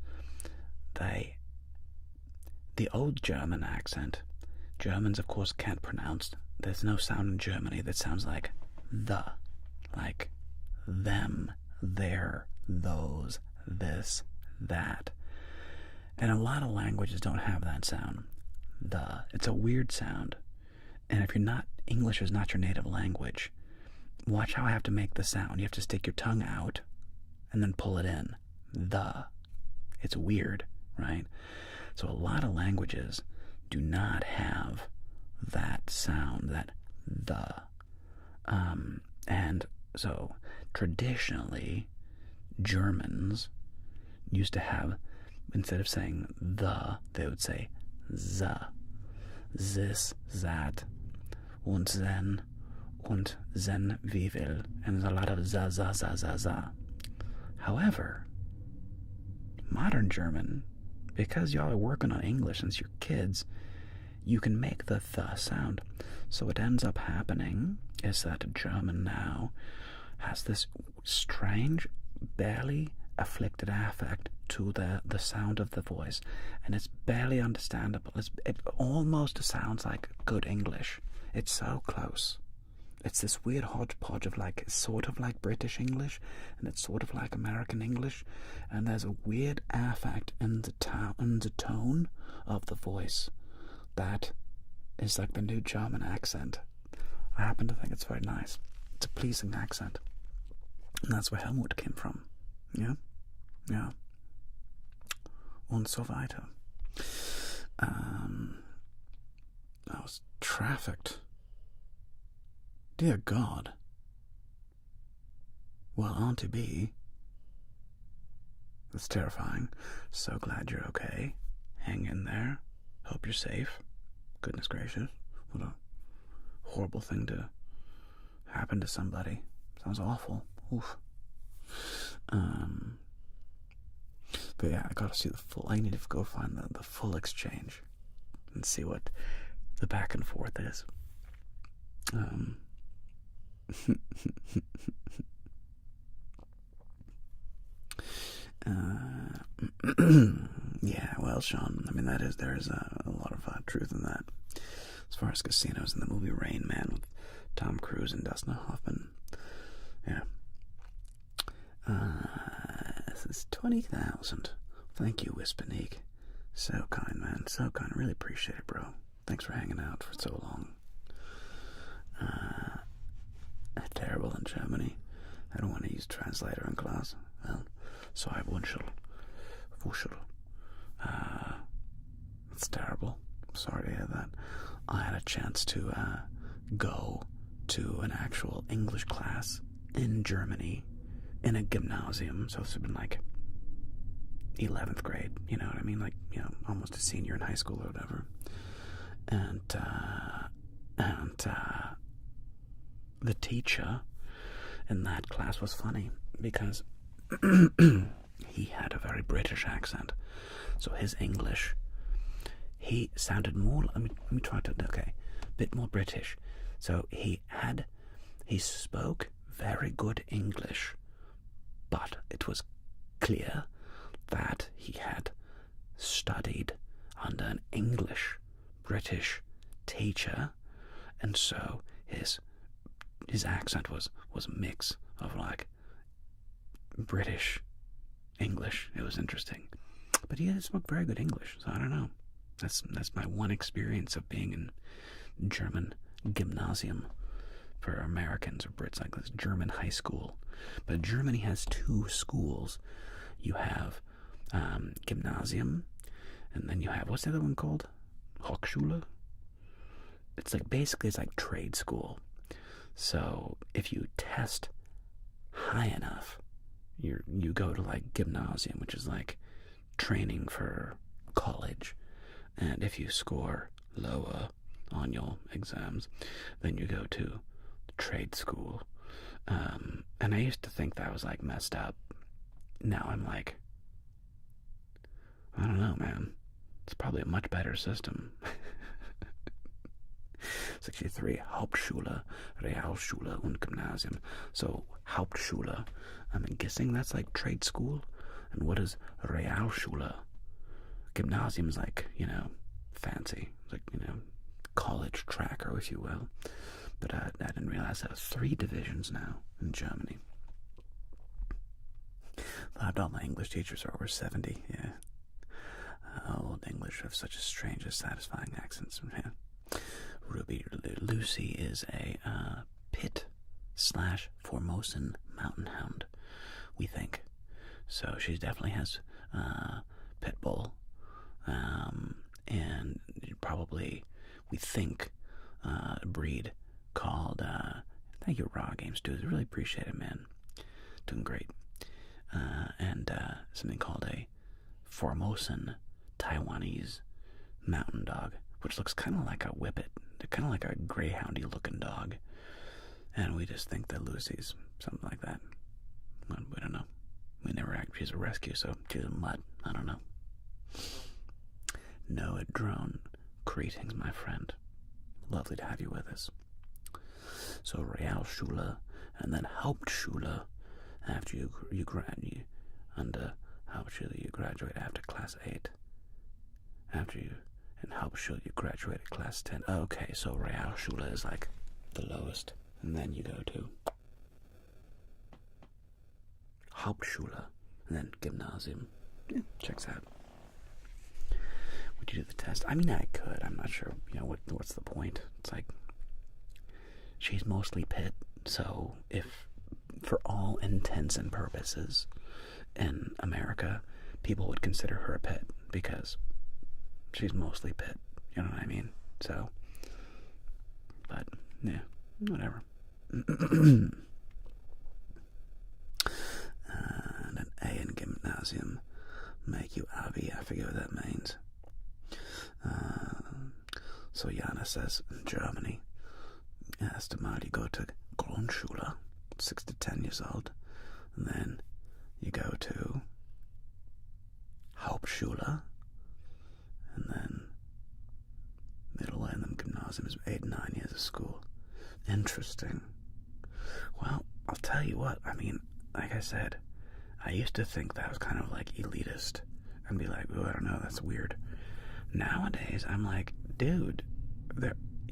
the old German accent, Germans of course can't pronounce. There's no sound in Germany that sounds like the, like them, their, those, this, that. And a lot of languages don't have that sound. The. It's a weird sound. And if English is not your native language, watch how I have to make the sound. You have to stick your tongue out and then pull it in. The. It's weird, right? So a lot of languages do not have that sound, that the. And so traditionally, Germans used to have, instead of saying the, they would say the. This, that, und then, wie will, and there's a lot of za. However, modern German, because y'all are working on English since you're kids, you can make the sound. So what ends up happening is that German now has this strange, barely afflicted affect to the sound of the voice, and it's barely understandable. It almost sounds like good English. It's so close. It's this weird hodgepodge of like, it's sort of like British English, and it's sort of like American English, and there's a weird affect in the tone of the voice that is like the new German accent. I happen to think it's very nice. It's a pleasing accent, and that's where Helmut came from. Yeah. Ja. Und so weiter. I was trafficked. Dear God. Well, Auntie B. That's terrifying. So glad you're okay. Hang in there. Hope you're safe. Goodness gracious. What a horrible thing to happen to somebody. Sounds awful. Oof. But yeah, I gotta see the full. I need to go find the full exchange and see what the back and forth is. Yeah, well, Sean, I mean, there is a lot of truth in that. As far as casinos in the movie Rain Man with Tom Cruise and Dustin Hoffman. Yeah. This is 20,000. Thank you, Wispanique. So kind, man. So kind. Really appreciate it, bro. Thanks for hanging out for so long. Terrible in Germany. I don't want to use translator in class. Well, so I wuschel. It's terrible. Sorry to hear that. I had a chance to go to an actual English class in Germany in a gymnasium. So it's been like 11th grade, you know what I mean? Like, you know, almost a senior in high school or whatever. And the teacher in that class was funny because he had a very British accent. So his English, he sounded more, let me try to, okay, a bit more British. So he spoke very good English, but it was clear that he had studied under an English British teacher, and so his accent was a mix of like British English. It was interesting, but he spoke very good English. So I don't know. That's my one experience of being in German gymnasium for Americans or Brits, like this German high school. But Germany has two schools. You have gymnasium, and then you have, what's the other one called? Hochschule? It's like, basically it's like trade school. So if you test high enough, you go to like gymnasium, which is like training for college. And if you score lower on your exams, then you go to trade school. And I used to think that was like messed up. Now I'm like, I don't know, man. It's probably a much better system. 63, Hauptschule, Realschule und Gymnasium. So, Hauptschule, I'm guessing that's like trade school. And what is Realschule? Gymnasium is like, you know, fancy. Like, you know, college tracker, if you will. But I didn't realize there are 3 divisions now in Germany. Thought all my English teachers are over 70, yeah. Old English have such a strange and satisfying accents. Yeah. Lucy is a Pit/Formosan mountain hound, we think. So she definitely has pit bull, and probably, we think, a breed called, thank you, Raw Games Dudes, really appreciate it, man. Doing great. And something called a Formosan Taiwanese mountain dog, which looks kind of like a whippet. They're kind of like a greyhoundy looking dog. And we just think that Lucy's something like that. Well, we don't know. We never actually, she's a rescue, so she's a mutt. I don't know. Noah Drone, greetings, my friend. Lovely to have you with us. So Realschule and then Hauptschule after you graduate. Under Hauptschule you graduate after class 8. After you in Hauptschule you graduate at class 10. Okay, so Realschule is like the lowest, and then you go to Hauptschule and then Gymnasium. Yeah, checks out. Would you do the test? I mean, I could. I'm not sure. You know what's the point? It's like she's mostly pit, so if for all intents and purposes in America, people would consider her a pit because she's mostly pit. You know what I mean? So, but yeah, whatever. And an A in Gymnasium make you Abi. I forget what that means. So Jana says in Germany, erst einmal you go to Grundschule, 6 to 10 years old, and then you go to Hauptschule, and then middle and then Gymnasium is 8 and 9 years of school. Interesting. Well, I'll tell you what, I mean, like I said, I used to think that was kind of like elitist and be like, oh, I don't know, that's weird. Nowadays, I'm like, dude,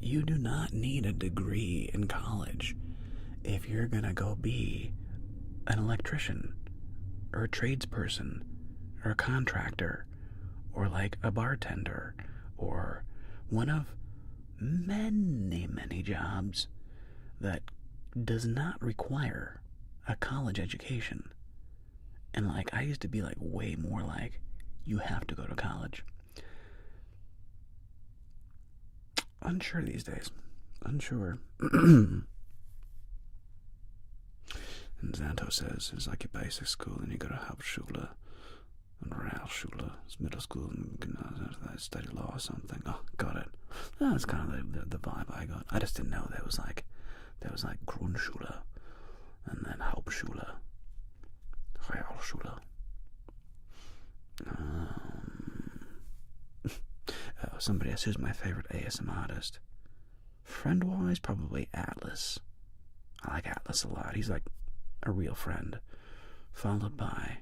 you do not need a degree in college if you're gonna go be an electrician or a tradesperson or a contractor or like a bartender or one of many, many jobs that does not require a college education. And like, I used to be like way more like, you have to go to college. Unsure these days. Unsure. And Xanto says, it's like your basic school, and you go to Hauptschule and Realschule. It's middle school, and you can study law or something. Oh, got it. That's kind of the vibe I got. I just didn't know there was like Grundschule, and then Hauptschule, Realschule. Somebody else, who's my favorite ASM artist? Friend-wise, probably Atlas. I like Atlas a lot. He's like a real friend. Followed by,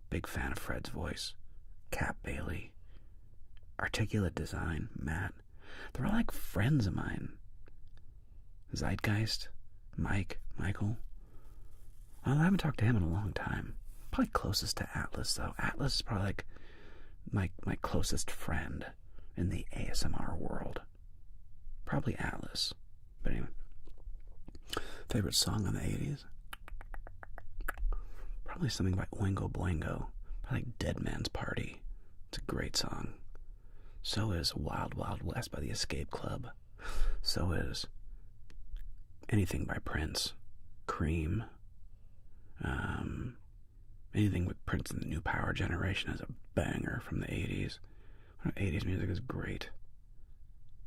big fan of Fred's voice, Cap Bailey. Articulate Design, Matt. They're all like friends of mine. Zeitgeist, Michael. Well, I haven't talked to him in a long time. Probably closest to Atlas, though. Atlas is probably like my closest friend in the ASMR world. Probably Atlas. But anyway. Favorite song in the 80s? Probably something by Oingo Boingo. Probably like Dead Man's Party. It's a great song. So is Wild Wild West by the Escape Club. So is anything by Prince. Cream. Anything with Prince and the New Power Generation is a banger from the 80s. 80s music is great.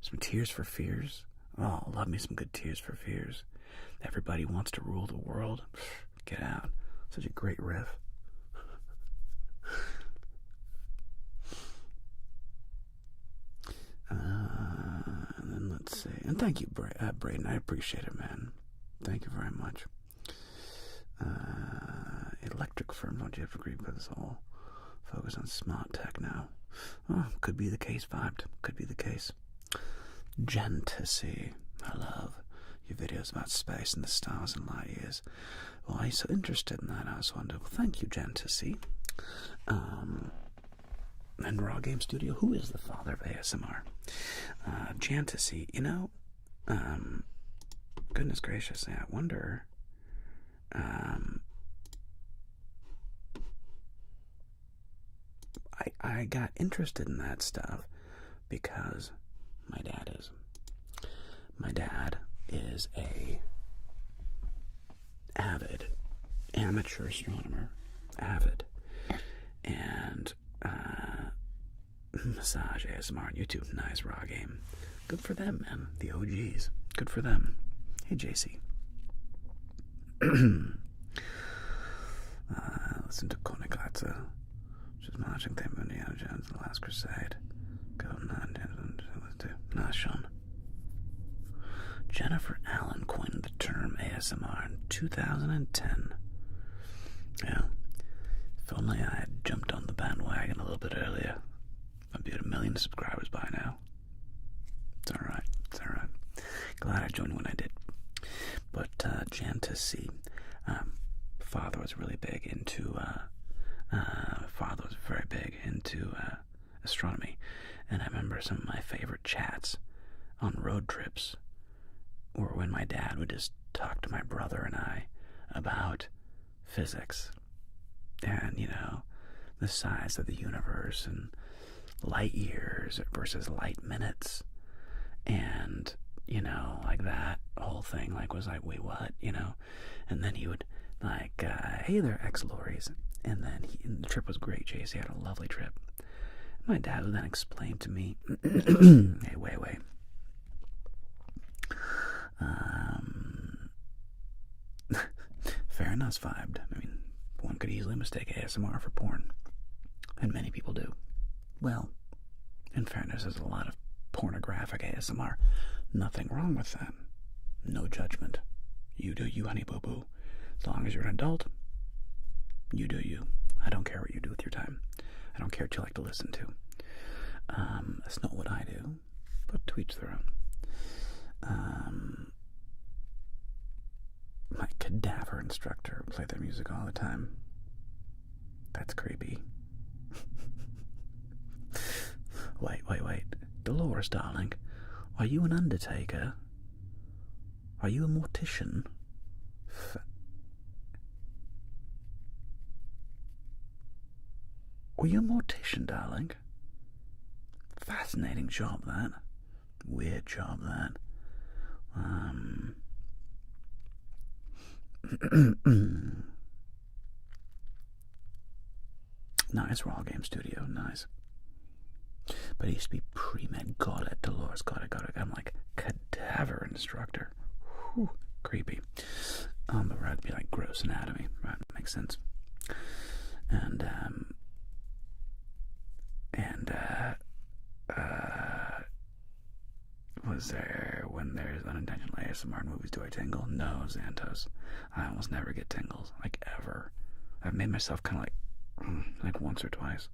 Some Tears for Fears. Oh, love me some good Tears for Fears. Everybody Wants to Rule the World. Get out. Such a great riff. And then let's see. And thank you, Braden. I appreciate it, man. Thank you very much. Electric firms, don't you have to agree, because it's all focused on smart tech now. Oh, could be the case, vibed. Could be the case. Gentasy. I love your videos about space and the stars and light years. Well, I'm so interested in that. I was wondering. Well, thank you, Gentasy. And Raw Game Studio, who is the father of ASMR? Gentasy, you know, goodness gracious, I wonder, I got interested in that stuff because my dad is a avid amateur astronomer, and massage ASMR on YouTube. Nice. Raw Game, good for them, man. The OGs, good for them. Hey, JC. Listen to Konigata, which is marching theme of Indiana Jones, The Last Crusade. Go Nah, Sean. Jennifer Allen coined the term ASMR in 2010. Yeah. If only I had jumped on the bandwagon a little bit earlier, I'd be at 1 million subscribers by now. It's alright. It's alright. Glad I joined when I did. But Gentasy, father was really big into astronomy, and I remember some of my favorite chats on road trips were when my dad would just talk to my brother and I about physics and, you know, the size of the universe and light years versus light minutes, and, you know, like that whole thing, like, was like, wait, what, you know? And then he would, like, hey there, ex-Lories. And then and the trip was great, JC had a lovely trip. And my dad would then explain to me, hey, wait. Fair enough, vibed. I mean, one could easily mistake ASMR for porn. And many people do. Well, in fairness, there's a lot of pornographic ASMR. Nothing wrong with that. No judgment. You do you, honey boo boo. As long as you're an adult, You do you. I don't care what you do with your time. I don't care what you like to listen to. That's not what I do, but to each their own. My cadaver instructor played their music all the time. That's creepy. Wait. Dolores, darling, are you an undertaker? Are you a mortician? Were you a mortician, darling? Fascinating job, that. Weird job, that. Nice Raw Game Studio, nice. But it used to be pre-med. Got it, Dolores, got it. I'm like, cadaver instructor. Whew, creepy. But rather be like gross anatomy, right? Makes sense. And was there, when there's unintentional ASMR in movies, do I tingle? No, Xantos. I almost never get tingles, like ever. I've made myself kind of like once or twice,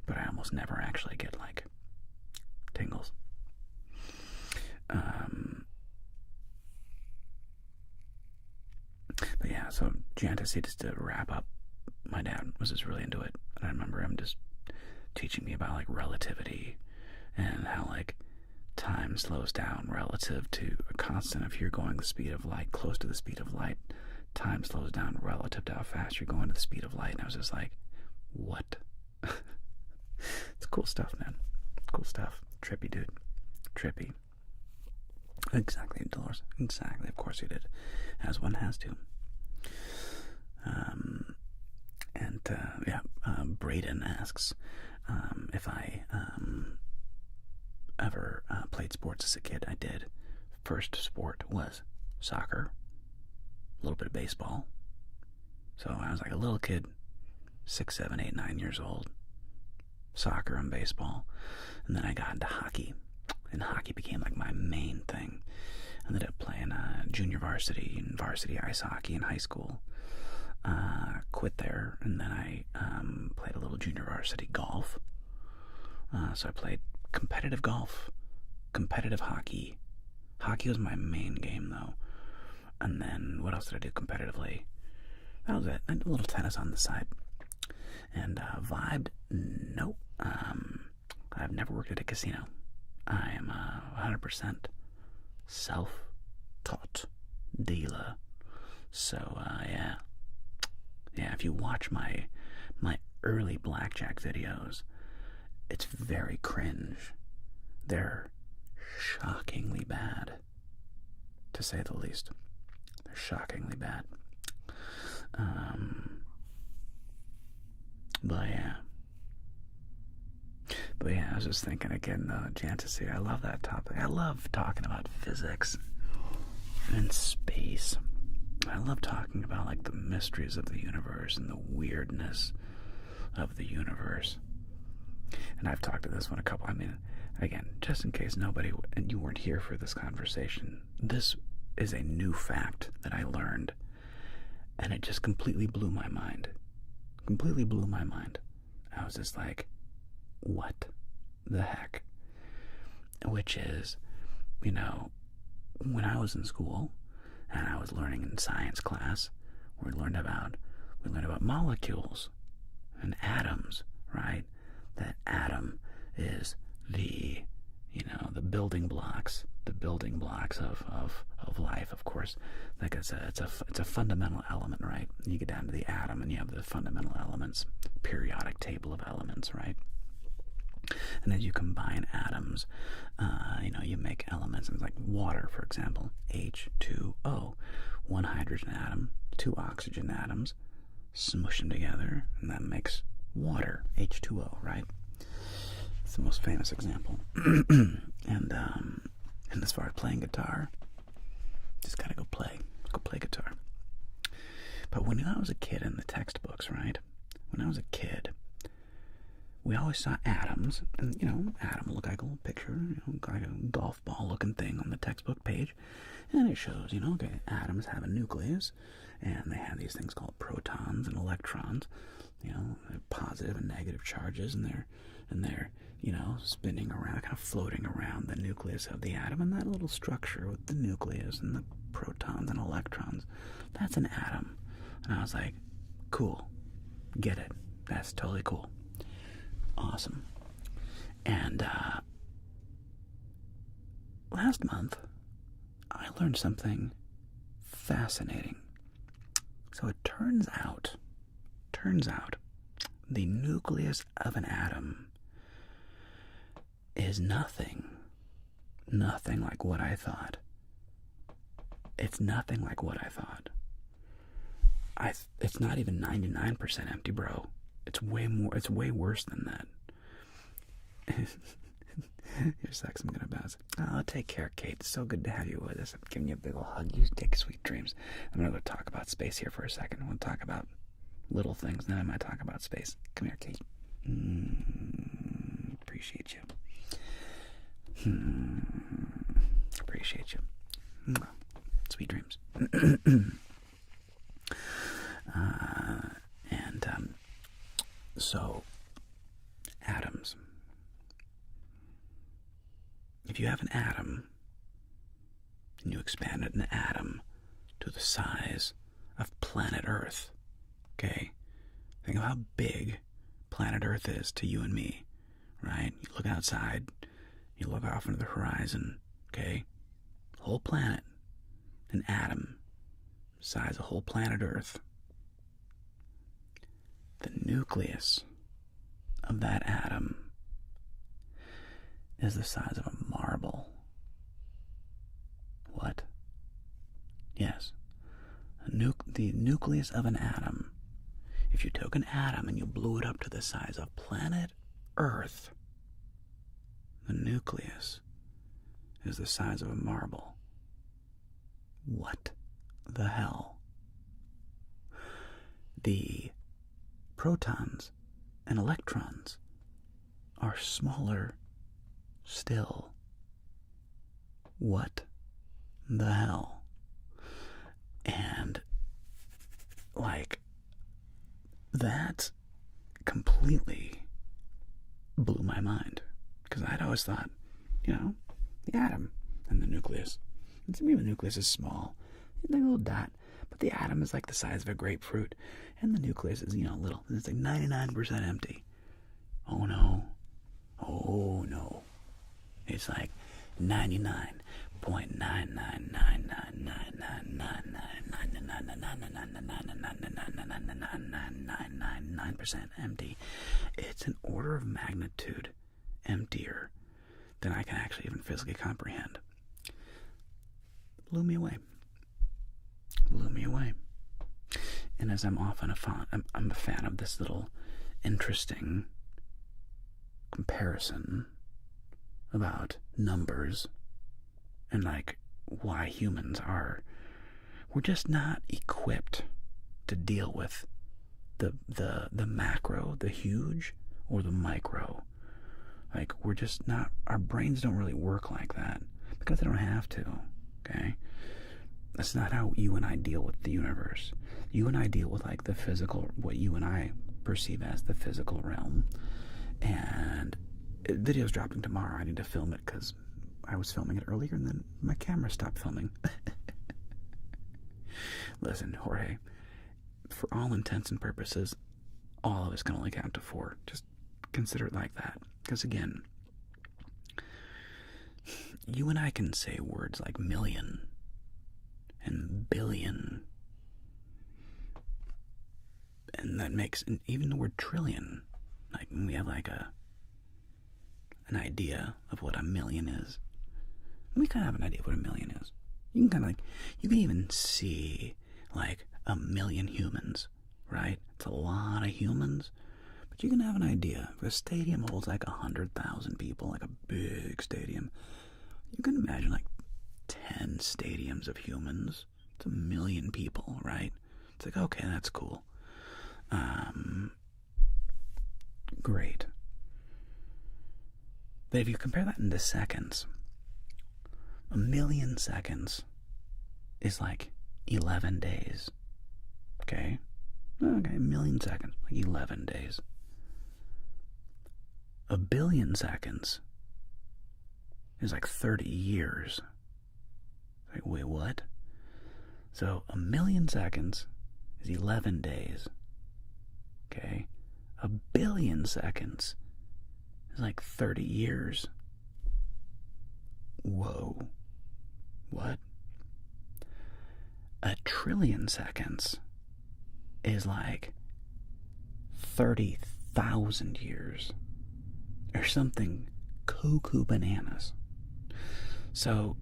but I almost never actually get like tingles. But yeah, so Giantis, just to wrap up, my dad was just really into it, and I remember him just teaching me about like relativity and how like time slows down relative to a constant. If you're going the speed of light, close to the speed of light, time slows down relative to how fast you're going to the speed of light. And I was just like, what? It's cool stuff, man. Cool stuff. Trippy, dude. Trippy. Exactly, Dolores. Exactly. Of course you did. As one has to. Braden asks if I ever played sports as a kid. I did. First sport was soccer, a little bit of baseball. So I was like a little kid, 6, 7, 8, 9 years old. Soccer and baseball. And then I got into hockey. And hockey became like my main thing. I ended up playing junior varsity and varsity ice hockey in high school. Quit there, and then I played a little junior varsity golf. So I played competitive golf, competitive hockey. Hockey was my main game, though. And then what else did I do competitively? That was it. I did a little tennis on the side. And vibed? Nope. I've never worked at a casino. I am 100% self-taught dealer. So, yeah. Yeah, if you watch my early Blackjack videos, it's very cringe. They're shockingly bad, to say the least. They're shockingly bad. But yeah, I was just thinking again, Fantasy. I love that topic. I love talking about physics and space. I love talking about like the mysteries of the universe and the weirdness of the universe. And I've talked to this one a couple. I mean, again, just in case nobody and you weren't here for this conversation, this is a new fact that I learned, and it just completely blew my mind. Completely blew my mind. I was just like, what the heck? Which is, you know, when I was in school and I was learning in science class, we learned about molecules and atoms, right? That atom is the, you know, the building blocks of life, of course. Like it's a fundamental element, right? You get down to the atom and you have the fundamental elements, periodic table of elements, right? And as you combine atoms, you make elements, and like water, for example, H2O, one hydrogen atom, 2 oxygen atoms, smush them together, and that makes water, H2O, right? It's the most famous example. And as far as playing guitar, just gotta go play guitar. But when I was a kid in the textbooks, right? When I was a kid, we always saw atoms, and, atom look like a little picture, like a golf ball looking thing on the textbook page, and it shows, okay, atoms have a nucleus, and they have these things called protons and electrons, positive and negative charges, and they're spinning around, kind of floating around the nucleus of the atom, and that little structure with the nucleus and the protons and electrons, that's an atom. And I was like, cool, get it, that's totally cool. Awesome. And last month, I learned something fascinating. So it turns out, the nucleus of an atom is nothing like what I thought. It's nothing like what I thought. It's not even 99% empty, bro. It's way more. It's way worse than that. Your sex, I'm gonna bounce. Oh, take care, Kate. It's so good to have you with us. I'm giving you a big ol' hug. You take sweet dreams. I'm gonna go talk about space here for a second. I'm gonna talk about little things, then I might talk about space. Come here, Kate. Appreciate you. Appreciate you. Sweet dreams. So, atoms. If you have an atom, and you expand an atom to the size of planet Earth, okay? Think of how big planet Earth is to you and me, right? You look outside, you look off into the horizon, okay? Whole planet, an atom, size of whole planet Earth. The nucleus of that atom is the size of a marble. What? Yes. The nucleus of an atom. If you took an atom and you blew it up to the size of planet Earth, the nucleus is the size of a marble. What the hell? The protons and electrons are smaller still. What the hell? And, that completely blew my mind. Because I'd always thought, the atom and the nucleus. And to me, the nucleus is small. It's like a little dot. But the atom is like the size of a grapefruit. And the nucleus is, little. It's like 99% empty. Oh, no. Oh, no. It's like 99.99999999999999999% empty. It's an order of magnitude emptier than I can actually even physically comprehend. Blew me away. Blew me away. And as I'm often I'm a fan of this little interesting comparison about numbers and why humans we're just not equipped to deal with the macro, the huge, or the micro. We're just not, our brains don't really work like that because they don't have to, okay? That's not how you and I deal with the universe. You and I deal with the physical, what you and I perceive as the physical realm. And video's dropping tomorrow. I need to film it because I was filming it earlier and then my camera stopped filming. Listen, Jorge, for all intents and purposes, all of us can only count to 4. Just consider it like that. Because again, you and I can say words like million and billion, and that makes, even the word trillion, when we have an idea of what a million is. We kind of have an idea of what a million is. You can you can even see a million humans, right? It's a lot of humans, but you can have an idea. If a stadium holds 100,000 people, a big stadium, you can imagine 10 stadiums of humans. It's 1 million people, right? It's okay, that's cool. Great. But if you compare that into seconds, 1,000,000 seconds is like 11 days. Okay? Okay, 1,000,000 seconds, like 11 days. 1,000,000,000 seconds is like 30 years. Like, wait, what? So 1,000,000 seconds is 11 days. Okay? 1,000,000,000 seconds is like 30 years. Whoa. What? 1,000,000,000,000 seconds is like 30,000 years. Or something cuckoo bananas. So,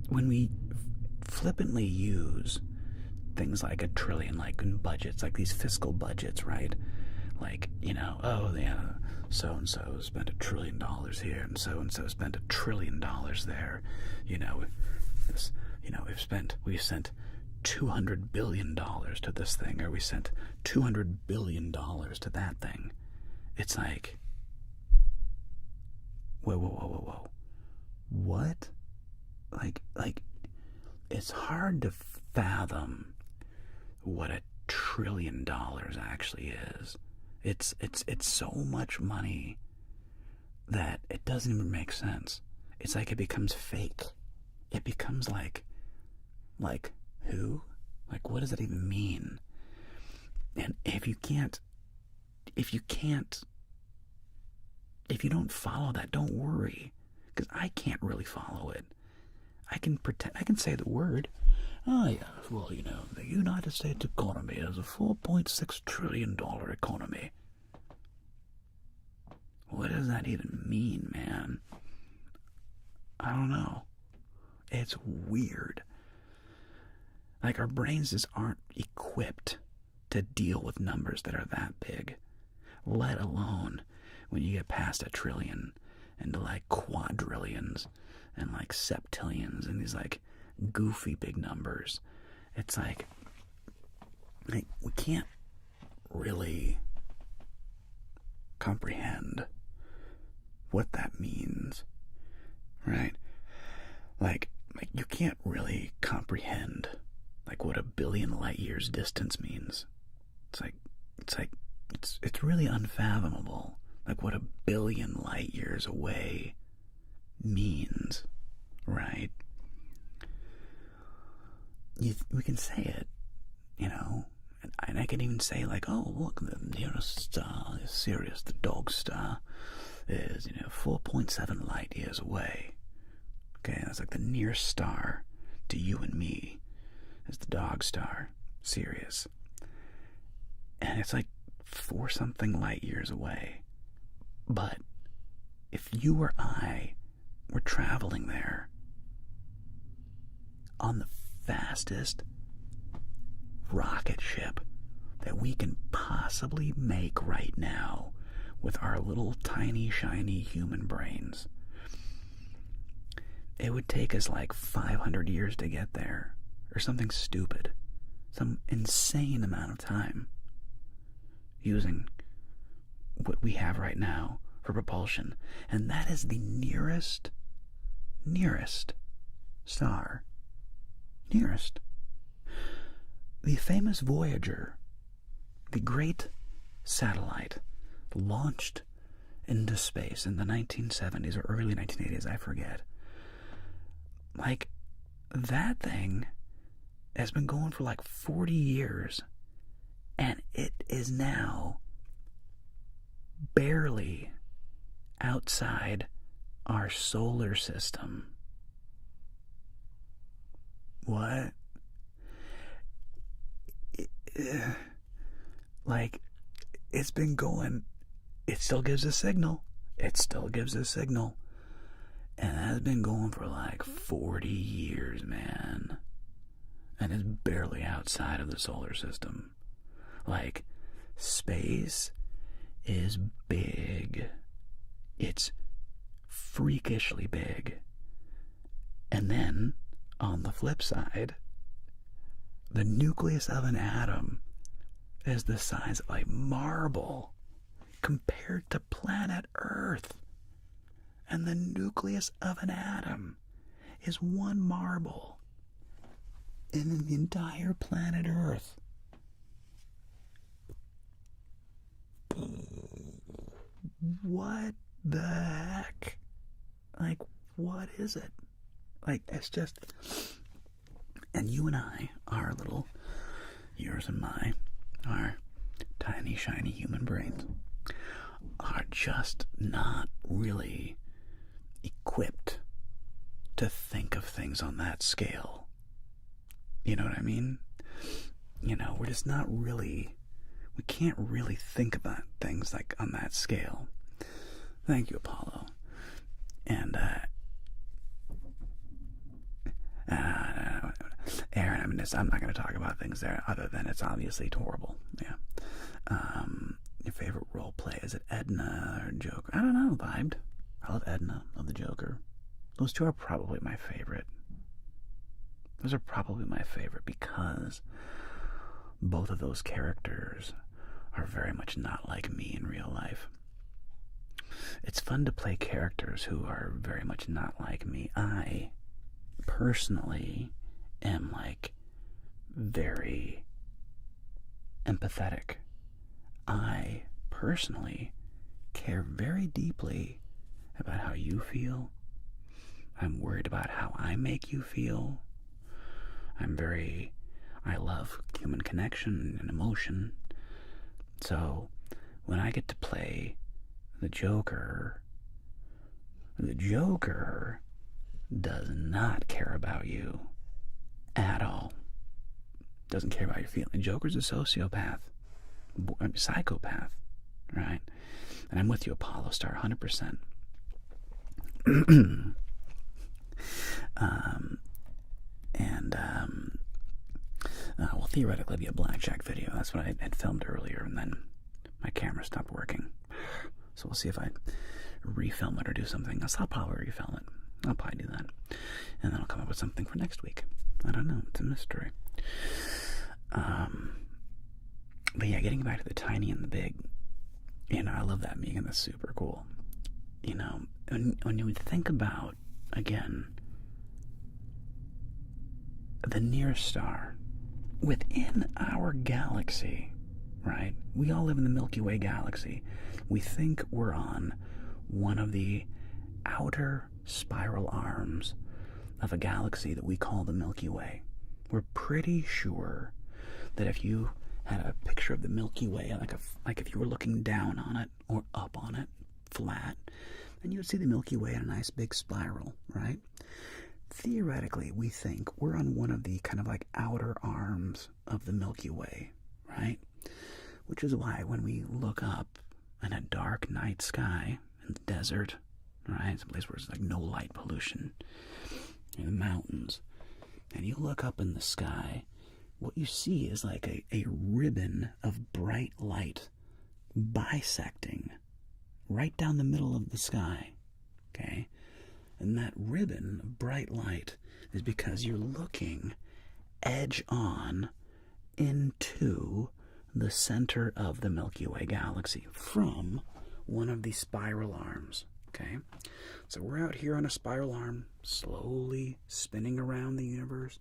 when we flippantly use things like a trillion, like in budgets, like these fiscal budgets, right? Like, oh yeah, so-and-so spent $1 trillion here, and so-and-so spent $1 trillion there. We've sent $200 billion to this thing, or we sent $200 billion to that thing. It's like, whoa. What? Like, it's hard to fathom what $1 trillion actually is. It's so much money that it doesn't even make sense. It's like it becomes fake. It becomes like who? Like, what does it even mean? And if you don't follow that, don't worry, because I can't really follow it. I can say the word. Oh yeah, well, the United States economy is a $4.6 trillion economy. What does that even mean, man? I don't know. It's weird. Like, our brains just aren't equipped to deal with numbers that are that big, let alone when you get past $1 trillion into like quadrillions and like septillions and these like goofy big numbers. It's like we can't really comprehend what that means, right? Like you can't really comprehend like what 1 billion light years distance means. It's really unfathomable, like what 1 billion light years away means, right? We can say it, and I can even say like, oh look, the nearest star is Sirius, the dog star, is 4.7 light years away. Okay, that's like the nearest star to you and me is the dog star, Sirius, and it's like 4-something light years away. But if you or I were traveling there on the fastest rocket ship that we can possibly make right now with our little tiny shiny human brains, it would take us like 500 years to get there, or something stupid, some insane amount of time, using what we have right now for propulsion. And that is the nearest star. Nearest. The famous Voyager, the great satellite launched into space in the 1970s or early 1980s, I forget. Like, that thing has been going for like 40 years, and it is now barely outside our solar system. What? Like, it's been going, it still gives a signal. And that's been going for like 40 years, man. And it's barely outside of the solar system. Like, space is big. It's freakishly big. And then, on the flip side, the nucleus of an atom is the size of a marble compared to planet Earth. And the nucleus of an atom is one marble in the entire planet Earth. What the heck? Like, what is it? Like, it's just... And you and I, our little, yours and mine, our tiny, shiny human brains, are just not really equipped to think of things on that scale. You know what I mean? You know, we're just not really... We can't really think about things like on that scale. Thank you, Apollo. And, Aaron, I mean, I'm not going to talk about things there other than it's obviously horrible. Yeah. Your favorite role play, is it Edna or Joker? I don't know, vibed. I love Edna, love the Joker. Those two are probably my favorite. Those are probably my favorite because both of those characters are very much not like me in real life. It's fun to play characters who are very much not like me. I personally am like very empathetic. I personally care very deeply about how you feel. I'm worried about how I make you feel. I love human connection and emotion. So when I get to play the Joker does not care about you at all. Doesn't care about your feelings. Joker's a sociopath, psychopath, right? And I'm with you, Apollo Star, 100%. Well, theoretically, it'd be a Blackjack video. That's what I had filmed earlier, and then my camera stopped working. So we'll see if I refilm it or do something else. I'll probably refilm it. I'll probably do that. And then I'll come up with something for next week. I don't know. It's a mystery. But yeah, getting back to the tiny and the big, you know, I love that, Megan. That's super cool. You know, when you think about, again, the nearest star within our galaxy, right? We all live in the Milky Way galaxy. We think we're on one of the outer spiral arms of a galaxy that we call the Milky Way. We're pretty sure that if you had a picture of the Milky Way, like if you were looking down on it or up on it, flat, then you would see the Milky Way in a nice big spiral, right? Theoretically, we think we're on one of the kind of like outer arms of the Milky Way, right? Which is why when we look up in a dark night sky in the desert, right, someplace where there's like no light pollution, in the mountains, and you look up in the sky, what you see is like a ribbon of bright light bisecting right down the middle of the sky, okay? And that ribbon of bright light is because you're looking edge on into the center of the Milky Way galaxy from one of the spiral arms, okay? So we're out here on a spiral arm, slowly spinning around the universe,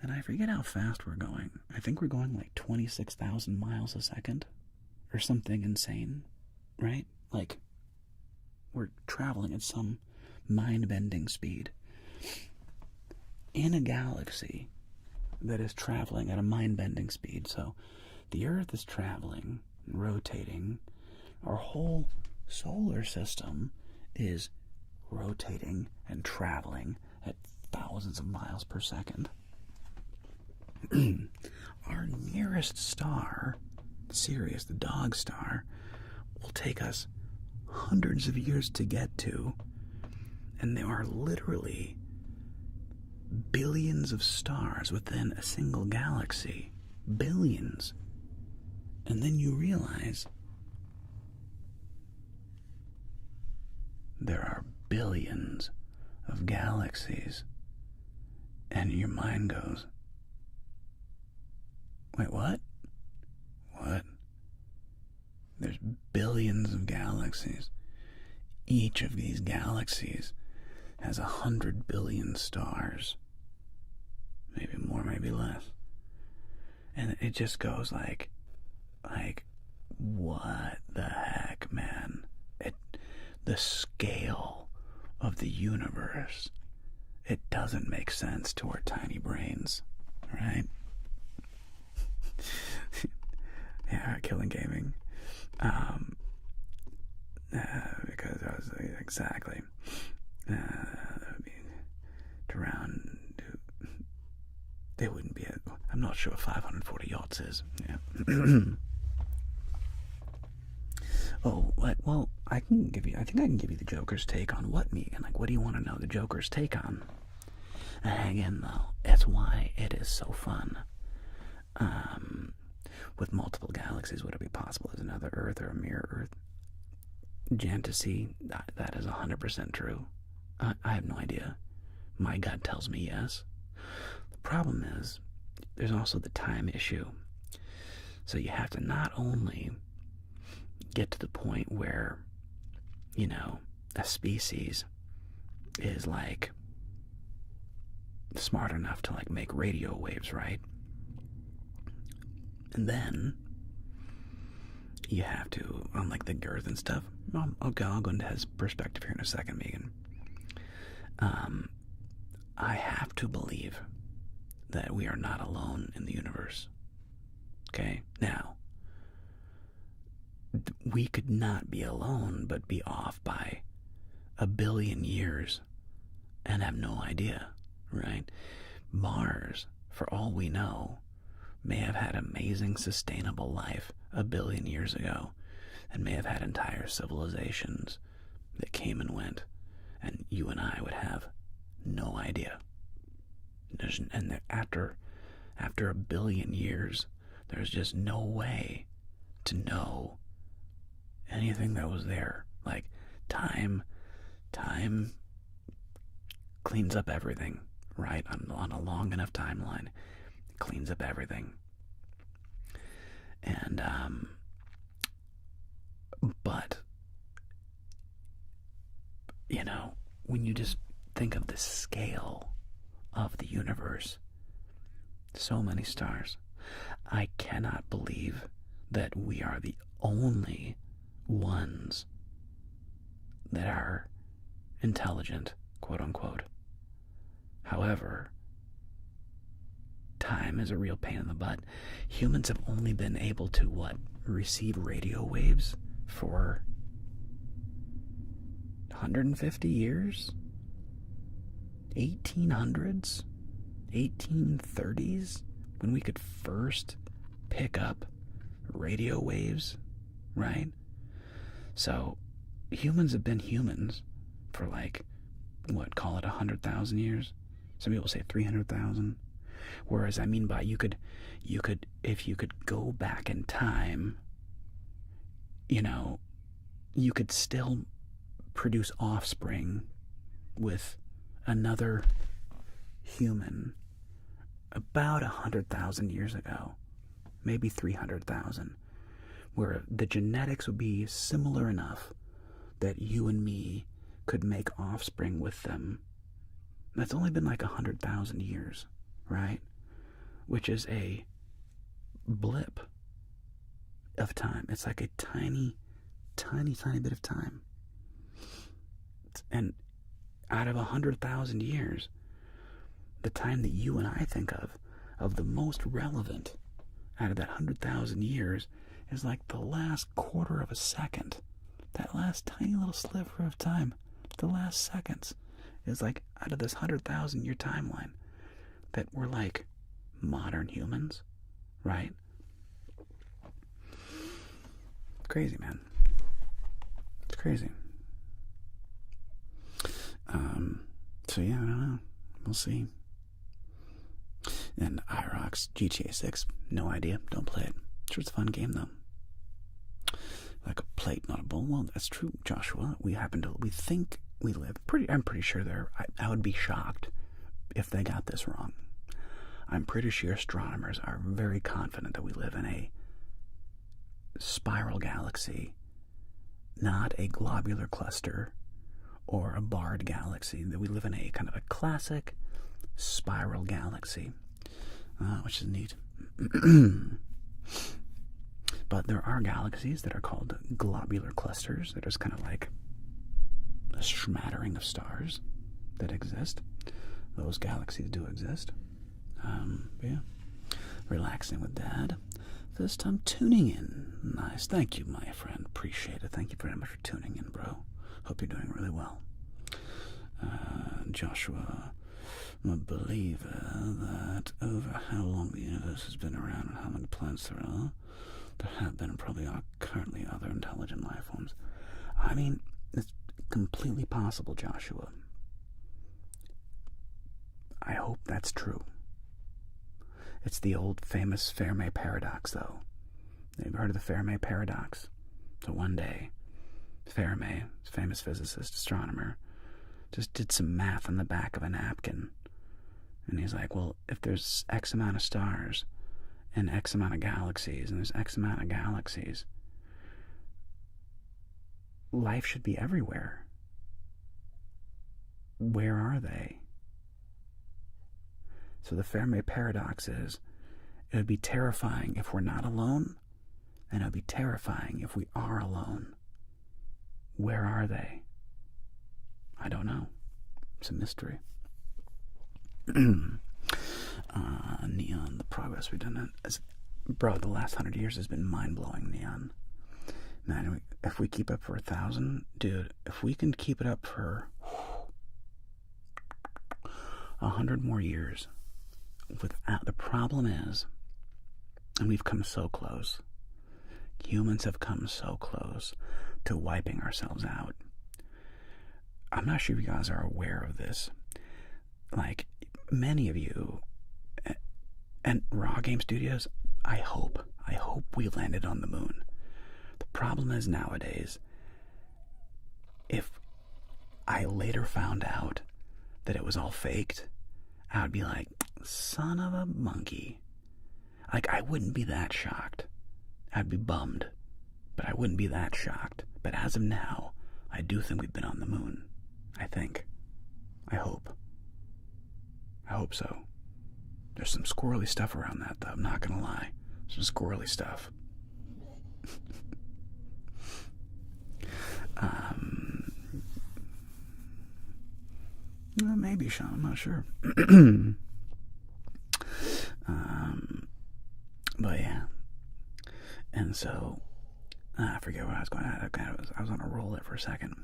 and I forget how fast we're going. I think we're going like 26,000 miles a second or something insane, right? Like, we're traveling at some mind-bending speed in a galaxy that is traveling at a mind-bending speed. So the Earth is traveling, rotating. Our whole solar system is rotating and traveling at thousands of miles per second. Our nearest star, Sirius, the dog star, will take us hundreds of years to get to, and there are literally billions of stars within a single galaxy. Billions. And then you realize there are billions of galaxies, and your mind goes, wait, what? What? There's billions of galaxies. each of these galaxies has 100 billion stars. Maybe more, maybe less. And it just goes like, what the heck, man? The scale of the universe, it doesn't make sense to our tiny brains, right? Yeah, killing gaming. Because I was exactly that would be around. They wouldn't be. I'm not sure what 540 yachts is. Yeah. Oh, what? Well, I think I can give you the Joker's take on what me and like. What do you want to know the Joker's take on? And again, though, that's why it is so fun. With multiple galaxies, would it be possible as another Earth or a mirror Earth? Fantasy, that is 100% true. I have no idea. My gut tells me yes. The problem is, there's also the time issue. So you have to not only get to the point where, you know, a species is like smart enough to like make radio waves, right? And then you have to, unlike the Earth and stuff, I'll go into his perspective here in a second, Megan. I have to believe that we are not alone in the universe. Okay? Now, we could not be alone, but be off by 1 billion years and have no idea, right? Mars, for all we know, may have had amazing sustainable life 1 billion years ago, and may have had entire civilizations that came and went, and you and I would have no idea. And after 1 billion years, there's just no way to know anything that was there. Like, time cleans up everything, right? On a long enough timeline, it cleans up everything. And, but, you know, when you just think of the scale of the universe, so many stars, I cannot believe that we are the only ones that are intelligent, quote unquote. However, time is a real pain in the butt. Humans have only been able to, receive radio waves for 150 years? 1800s? 1830s? When we could first pick up radio waves, right? So, humans have been humans for call it 100,000 years? Some people say 300,000. Whereas, I mean by if you could go back in time, you know, you could still produce offspring with another human about 100,000 years ago, maybe 300,000, where the genetics would be similar enough that you and me could make offspring with them. That's only been 100,000 years, right? Which is a blip of time. It's like a tiny, tiny, tiny bit of time. And out of 100,000 years, the time that you and I think of the most relevant out of that 100,000 years, is like the last quarter of a second. That last tiny little sliver of time, the last seconds, is like out of this 100,000 year timeline that we're like modern humans, right? It's crazy, man. It's crazy. So yeah, I don't know. We'll see. And IROX GTA 6, no idea. Don't play it. Sure, it's a fun game though. Like a plate, not a bowl. Well, that's true, Joshua. We think we live I'm pretty sure I would be shocked if they got this wrong. I'm pretty sure astronomers are very confident that we live in a spiral galaxy not a globular cluster or a barred galaxy. That we live in a kind of a classic spiral galaxy, which is neat. But there are galaxies that are called globular clusters that are just kind of like a smattering of stars that exist. Those galaxies do exist. Yeah. Relaxing with Dad. This time tuning in. Nice. Thank you, my friend. Appreciate it. Thank you very much for tuning in, bro. Hope you're doing really well. Joshua, I'm a believer that over how long the universe has been around and how many planets there are, there have been and probably are currently other intelligent life forms. I mean, it's completely possible, Joshua. I hope that's true. It's the old famous Fermi paradox, though. You've heard of the Fermi paradox? So one day, Fermi, famous physicist, astronomer, just did some math on the back of a napkin. And he's like, well, if there's X amount of stars and X amount of galaxies, and there's X amount of galaxies, life should be everywhere. Where are they? So the Fermi paradox is, it would be terrifying if we're not alone, and it would be terrifying if we are alone. Where are they? I don't know. It's a mystery. Neon, the progress we've done. Bro, the last 100 years has been mind-blowing, Neon. Man, if we keep up for 1,000, dude, if we can keep it up for 100 more years, the problem is, and we've come so close, humans have come so close to wiping ourselves out. I'm not sure if you guys are aware of this. Like, many of you, and Raw Game Studios, I hope we landed on the moon. The problem is nowadays, if I later found out that it was all faked, I would be like, son of a monkey. Like, I wouldn't be that shocked. I'd be bummed, but I wouldn't be that shocked. But as of now, I do think we've been on the moon. I think. I hope. I hope so. There's some squirrely stuff around that, though. I'm not gonna lie. Some squirrely stuff. Maybe, Sean. I'm not sure. But yeah. And so, I forget where I was going at. I was on a roll there for a second.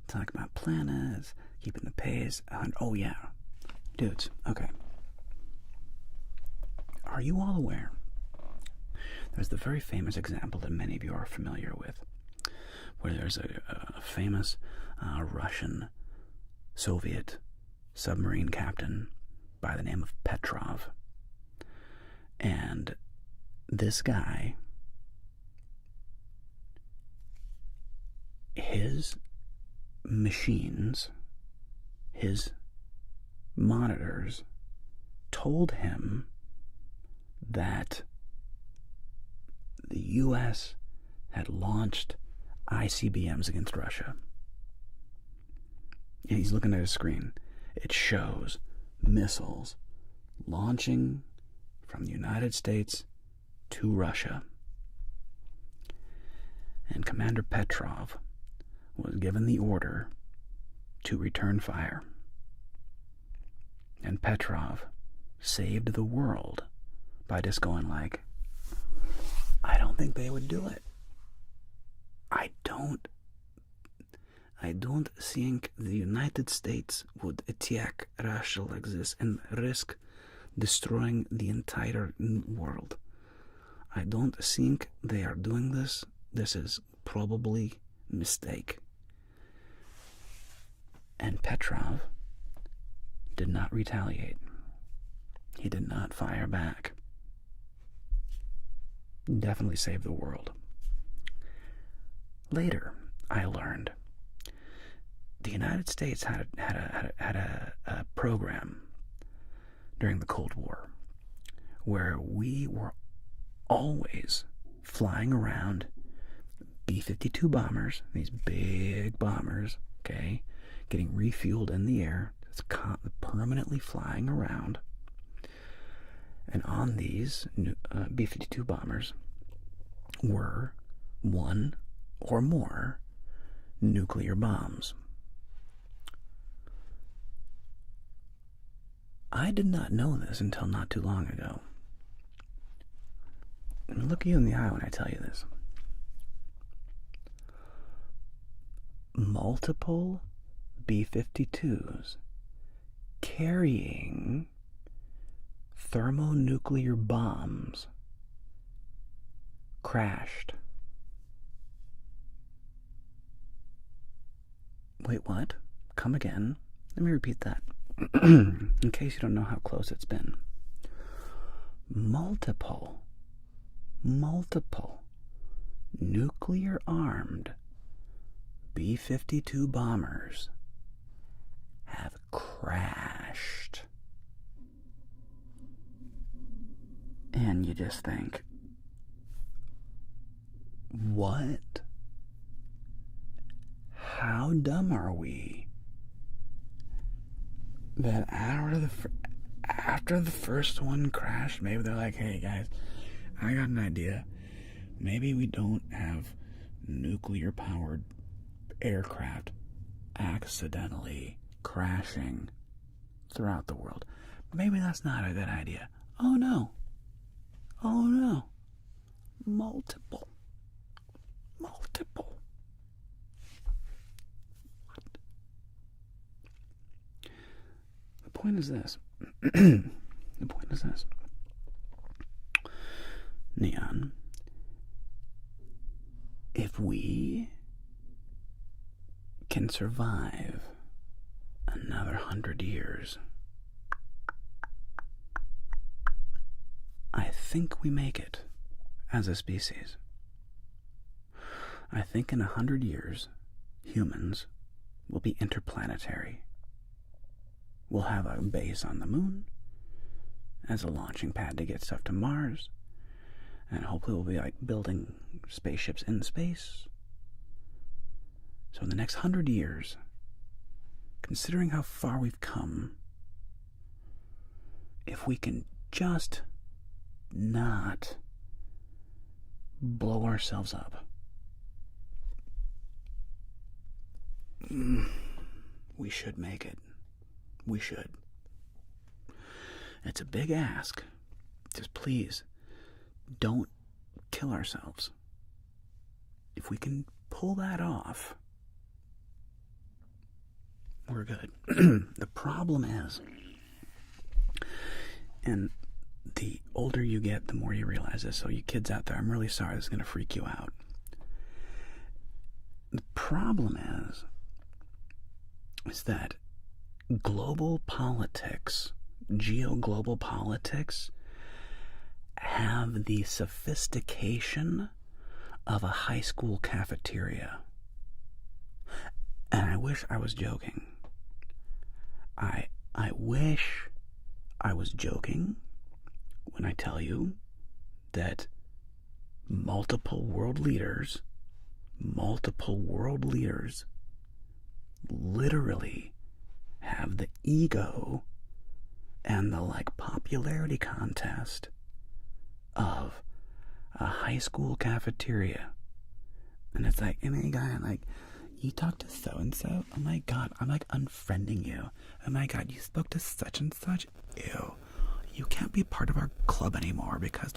Talk about planets, keeping the pace. Oh yeah. Dudes, okay. Are you all aware? There's the very famous example that many of you are familiar with, where there's a famous Russian Soviet submarine captain by the name of Petrov. And this guy, his machines, his monitors told him that the U.S. had launched ICBMs against Russia. And he's looking at his screen. It shows missiles launching from the United States to Russia. And Commander Petrov was given the order to return fire. And Petrov saved the world by just going like, I don't think they would do it. I don't think the United States would attack Russia like this and risk destroying the entire world. I don't think they are doing this. This is probably a mistake. And Petrov did not retaliate. He did not fire back. Definitely saved the world. Later, I learned the United States had a program during the Cold War where we were always flying around B-52 bombers, these big bombers, okay, getting refueled in the air. It's permanently flying around. And on these B-52 bombers were one or more nuclear bombs. I did not know this until not too long ago. And look you in the eye when I tell you this. Multiple B-52s carrying thermonuclear bombs crashed. Wait, what? Come again? Let me repeat that. In case you don't know how close it's been. Multiple nuclear-armed B-52 bombers have crashed. And you just think, what? How dumb are we? That after the first one crashed, maybe they're like, hey guys, I got an idea. Maybe we don't have nuclear-powered aircraft accidentally crashing throughout the world. Maybe that's not a good idea. Oh no. Multiple. What? The point is this. Neon, if we can survive another 100 years, I think we make it as a species. I think in 100 years, humans will be interplanetary. We'll have a base on the moon as a launching pad to get stuff to Mars, and hopefully we'll be like building spaceships in space. So in the next 100 years, considering how far we've come, if we can just not blow ourselves up, we should make it. We should. It's a big ask. Just please, don't kill ourselves. If we can pull that off, we're good. The problem is, and the older you get, the more you realize this. So you kids out there, I'm really sorry, this is going to freak you out. The problem is that global politics, geo-global politics, have the sophistication of a high school cafeteria. And I wish I was joking. I wish I was joking when I tell you that multiple world leaders literally have the ego and the popularity contest of a high school cafeteria. And it's like, any guy, you talked to so-and-so? Oh my god, I'm unfriending you. Oh my god, you spoke to such and such? Ew. You can't be part of our club anymore because,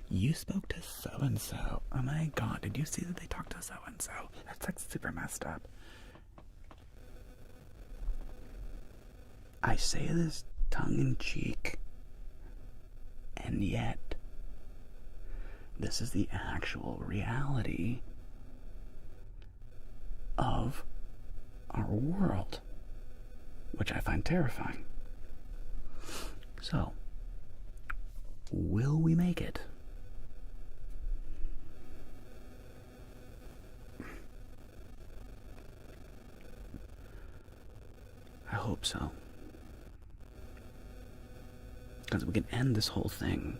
you spoke to so-and-so. Oh my god, did you see that they talked to so-and-so? That's, super messed up. I say this tongue-in-cheek, and yet, this is the actual reality of our world, which I find terrifying. So, will we make it? I hope so. Because we can end this whole thing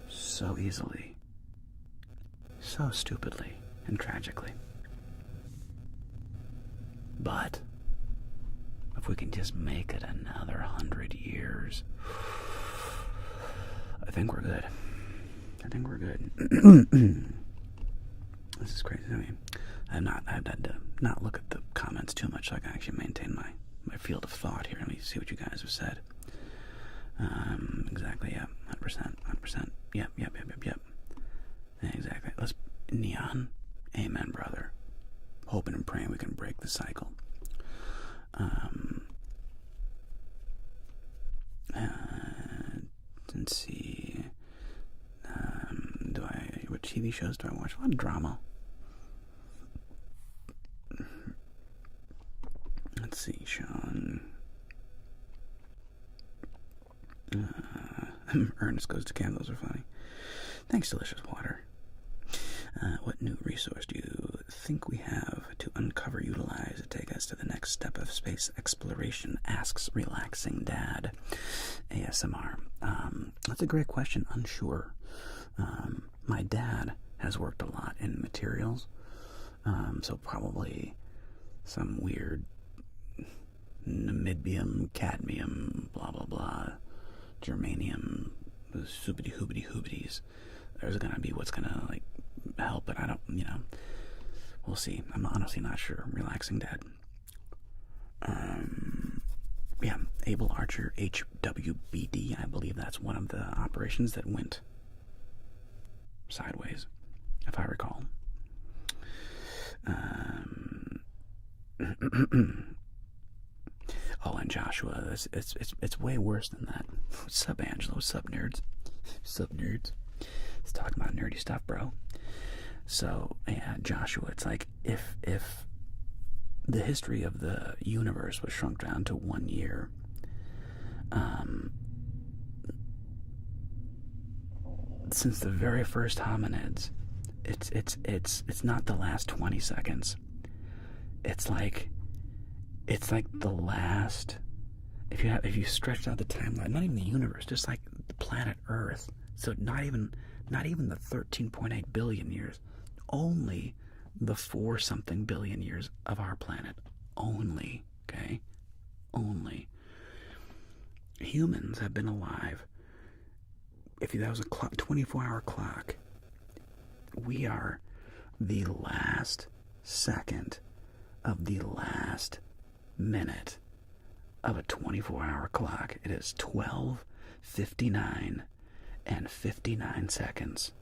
so easily, so stupidly. and tragically. But if we can just make it another 100 years, I think we're good. I think we're good. This is crazy. I mean, I've had to not look at the comments too much so I can actually maintain my field of thought here. Let me see what you guys have said. Exactly, yeah. 100%. 100%. Yep. Exactly. Let's Neon. Amen, brother. Hoping and praying we can break the cycle. Let's see. What TV shows do I watch? A lot of drama. Let's see, Sean. Ernest goes to camp. Those are funny. Thanks, Delicious Water. What new resource do you think we have to uncover, utilize, to take us to the next step of space exploration? Asks Relaxing Dad. ASMR. That's a great question. Unsure. My dad has worked a lot in materials, so probably some weird namibium, cadmium, blah blah blah, germanium, hoobity hoobity hoobities. There's gonna be what's gonna like help, but I don't, we'll see. I'm honestly not sure. Relaxing Dad. Yeah, Able Archer HWBD. I believe that's one of the operations that went sideways, if I recall. Oh, and Joshua, it's way worse than that. What's up, Angelo? What's up, nerds? What's up, nerds? Let's talk about nerdy stuff, bro. So, yeah, Joshua, it's like if the history of the universe was shrunk down to 1 year, since the very first hominids, it's not the last 20 seconds. It's like the last, if you stretched out the timeline, not even the universe, just like the planet Earth. So not even the 13.8 billion years, only the 4-something billion years of our planet. Only, okay? Only. Humans have been alive. If that was a clock, 24-hour clock, we are the last second of the last minute of a 24-hour clock. It is 12:59 and 59 seconds,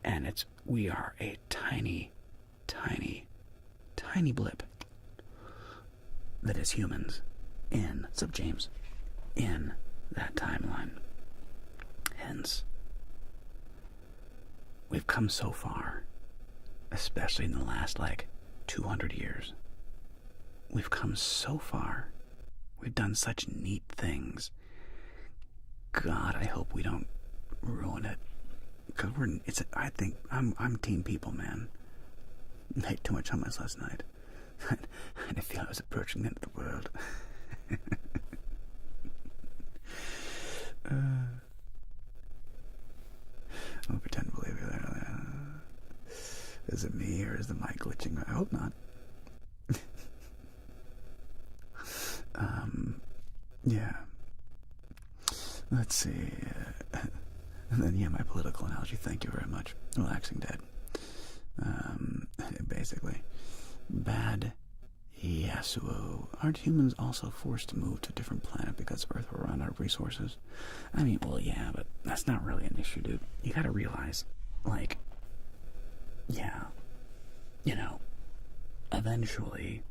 and we are a tiny blip that is humans in James in that timeline. Hence, we've come so far, especially in the last 200 years. We've come so far. We've done such neat things. God, I hope we don't ruin it, because I think I'm team people, man. I ate too much hummus last night. I didn't feel I was approaching the end of the world. I'll pretend to believe you there. Is it me, or is the mic glitching? I hope not. Yeah. Let's see. And then, yeah, my political analogy. Thank you very much. Relaxing Dad. Basically. Bad Yasuo. Aren't humans also forced to move to a different planet because Earth will run out of resources? I mean, well, yeah, but that's not really an issue, dude. You gotta realize, eventually,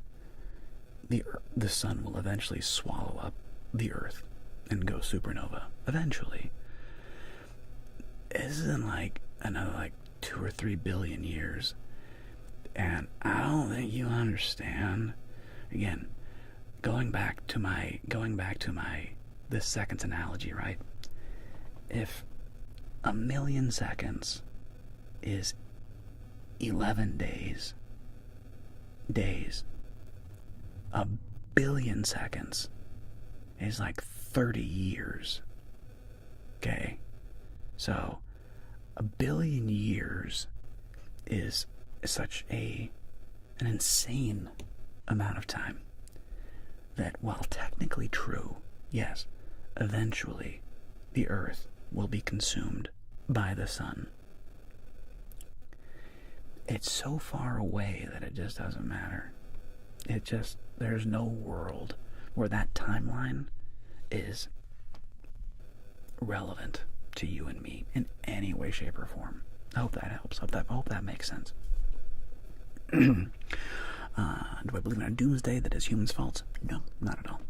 the sun will eventually swallow up the Earth and go supernova. Eventually. This isn't another 2 or 3 billion years. And I don't think you understand. Again, going back to my this seconds analogy, right? If 1,000,000 seconds is 11 days, 1 billion seconds is 30 years. Okay? So 1 billion years is an insane amount of time that, while technically true, yes, eventually the Earth will be consumed by the sun. It's so far away that it just doesn't matter. There's no world where that timeline is relevant to you and me in any way, shape, or form. I hope that helps. I hope that makes sense. Do I believe in a doomsday that is humans' faults? No, not at all.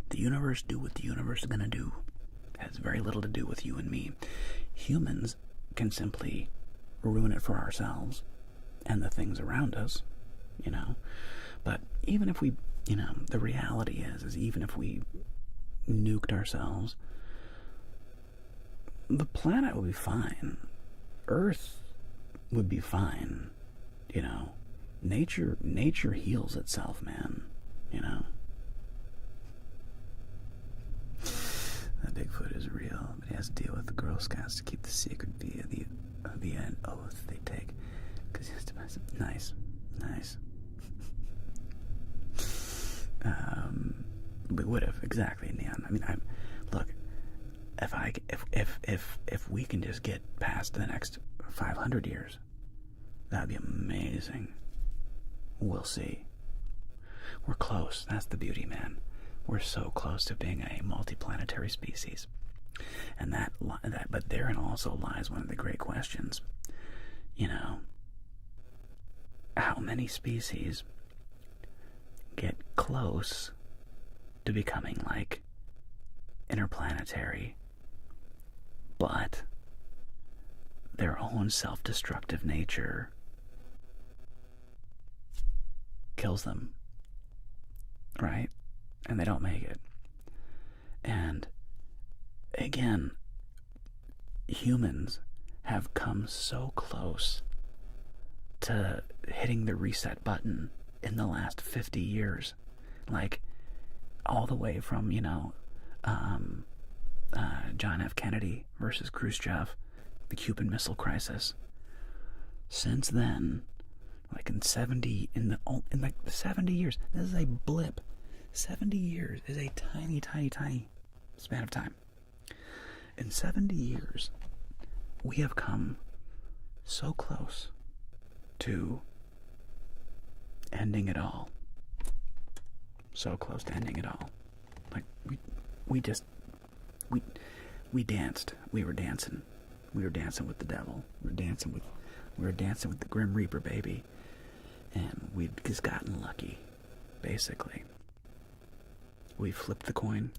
The universe do what the universe is going to do. It has very little to do with you and me. Humans can simply ruin it for ourselves and the things around us, But even if we, the reality is even if we nuked ourselves, the planet would be fine. Earth would be fine, Nature heals itself, man, That Bigfoot is real, but he has to deal with the Girl Scouts to keep the secret via an oath they take. Because he has to mess up. Nice. We would have, exactly, Neon. I mean, look, if we can just get past the next 500 years, that'd be amazing. We'll see. We're close. That's the beauty, man. We're so close to being a multiplanetary species. And but therein also lies one of the great questions. How many species get close to becoming like interplanetary, but their own self-destructive nature kills them, right? And they don't make it. And again, humans have come so close to hitting the reset button in the last 50 years. Like, all the way from, John F. Kennedy versus Khrushchev, the Cuban Missile Crisis. Since then, like in the 70 years, this is a blip. 70 years is a tiny, tiny, tiny span of time. In 70 years, we have come so close to ending it all. So close to ending it all. Like, we danced. We were dancing. We were dancing with the devil. We were dancing with the Grim Reaper, baby. And we'd just gotten lucky, basically. We flipped the coin,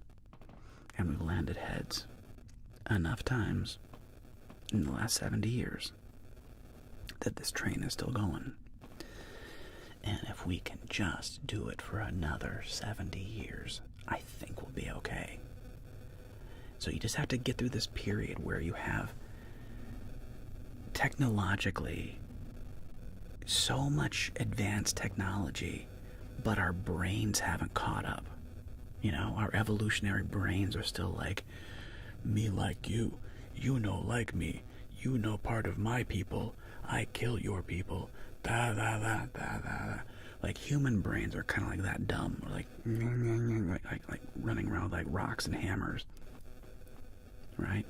and we've landed heads enough times in the last 70 years that this train is still going. And if we can just do it for another 70 years, I think we'll be okay. So you just have to get through this period where you have technologically so much advanced technology, but our brains haven't caught up. Our evolutionary brains are still like, me like you, like me, part of my people, I kill your people, da da da da da. Like, human brains are kind of like that dumb, like running around with like rocks and hammers, right?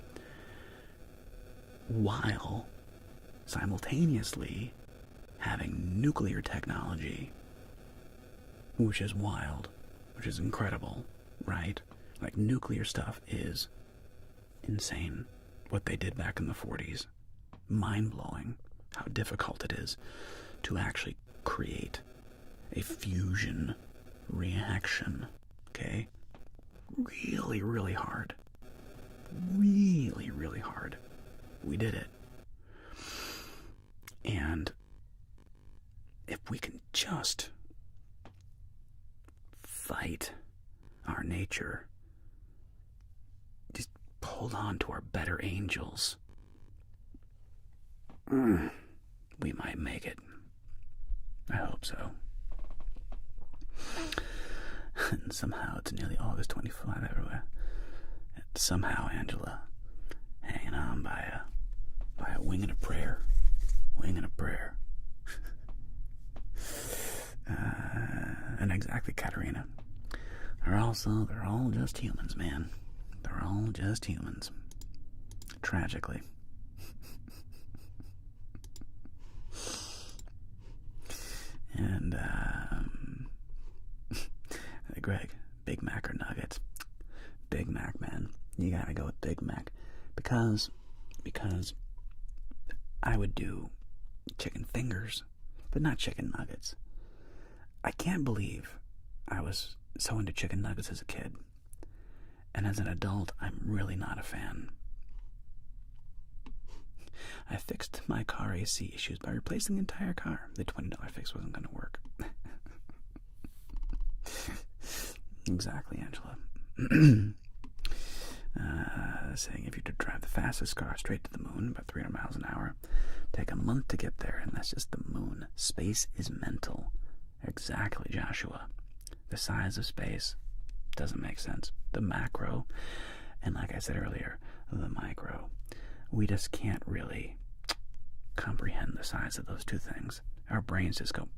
While simultaneously having nuclear technology, which is wild, which is incredible, right? Like, nuclear stuff is insane. What they did back in the 40s, mind-blowing how difficult it is to actually create a fusion reaction, okay? Really, really hard. Really, really hard. We did it. And if we can just fight our nature, just hold on to our better angels, we might make it. I hope so. And somehow it's nearly August 25 everywhere. And somehow, Angela, hanging on by a wing and a prayer. Wing and a prayer. Exactly, Katerina. They're all just humans, man. They're all just humans. Tragically. And, Greg, Big Mac or nuggets? Big Mac, man. You gotta go with Big Mac. Because I would do chicken fingers, but not chicken nuggets. I can't believe I was so into chicken nuggets as a kid. And as an adult, I'm really not a fan. I fixed my car AC issues by replacing the entire car. The $20 fix wasn't going to work. Exactly, Angela. Saying if you could drive the fastest car straight to the moon, about 300 miles an hour, take a month to get there, and that's just the moon. Space is mental. Exactly, Joshua. The size of space doesn't make sense. The macro, and like I said earlier, the micro. We just can't really comprehend the size of those two things. Our brains just go.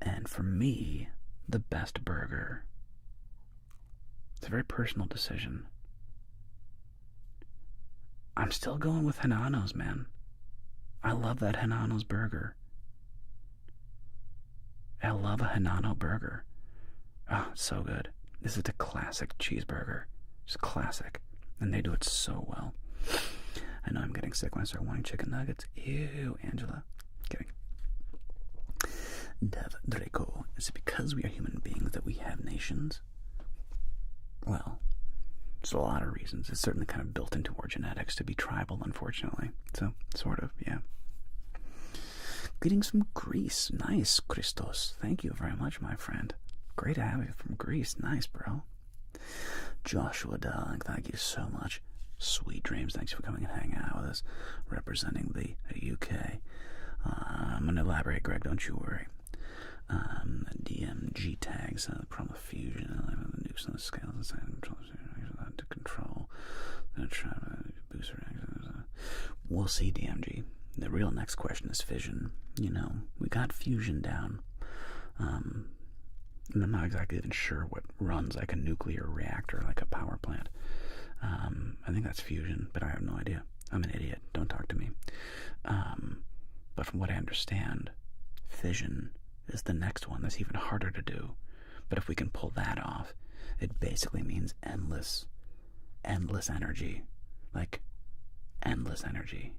And for me, the best burger, it's a very personal decision. I'm still going with Hanano's, man. I love that Hanano's burger. I love a Hanano burger. Oh, it's so good. This is a classic cheeseburger. Just classic. And they do it so well. I know I'm getting sick when I start wanting chicken nuggets. Ew, Angela. Kidding. Dev Draco, is it because we are human beings that we have nations? Well, there's a lot of reasons. It's certainly kind of built into our genetics to be tribal, unfortunately. So, sort of, yeah. Greetings from Greece. Nice, Christos. Thank you very much, my friend. Great to have you from Greece. Nice, bro. Joshua Darling, thank you so much. Sweet dreams. Thanks for coming and hanging out with us, representing the UK. I'm going to elaborate, Greg. Don't you worry. DMG tags, the problem of fusion, the nukes on the scales, to control. Booster. We'll see, DMG. The real next question is fission. You know, we got fusion down. And I'm not exactly even sure what runs like a nuclear reactor, like a power plant. I think that's fusion, but I have no idea. I'm an idiot. Don't talk to me. But from what I understand, fission is the next one that's even harder to do. But if we can pull that off, it basically means endless energy. Like, endless energy.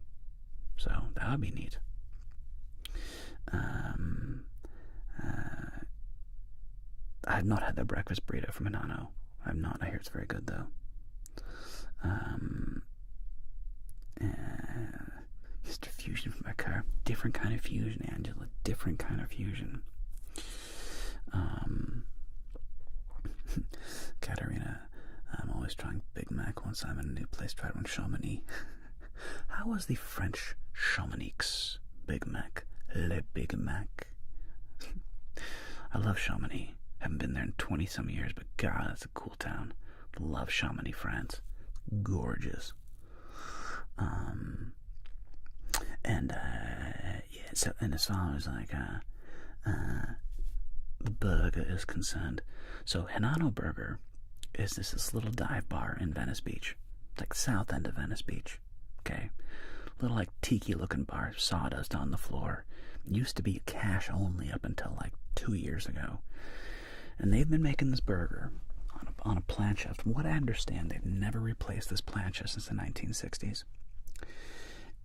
So, that would be neat. I have not had the breakfast burrito from Hanano. I have not. I hear it's very good, though. Mr. Fusion from my car. Different kind of fusion, Angela. Different kind of fusion. Katerina, I'm always trying Big Mac once I'm in a new place. Tried one Chamonix. How was the French Chamonix Big Mac? Le Big Mac. I love Chamonix. Haven't been there in 20-some years, but God, that's a cool town. Love Chamonix, France. Gorgeous. Yeah, so, and as far as like the burger is concerned, so Hanano Burger is this little dive bar in Venice Beach, like south end of Venice Beach. Okay, little like tiki looking bar, sawdust on the floor. Used to be cash only up until like 2 years ago, and they've been making this burger on a plancha. From what I understand, they've never replaced this plancha since the 1960s.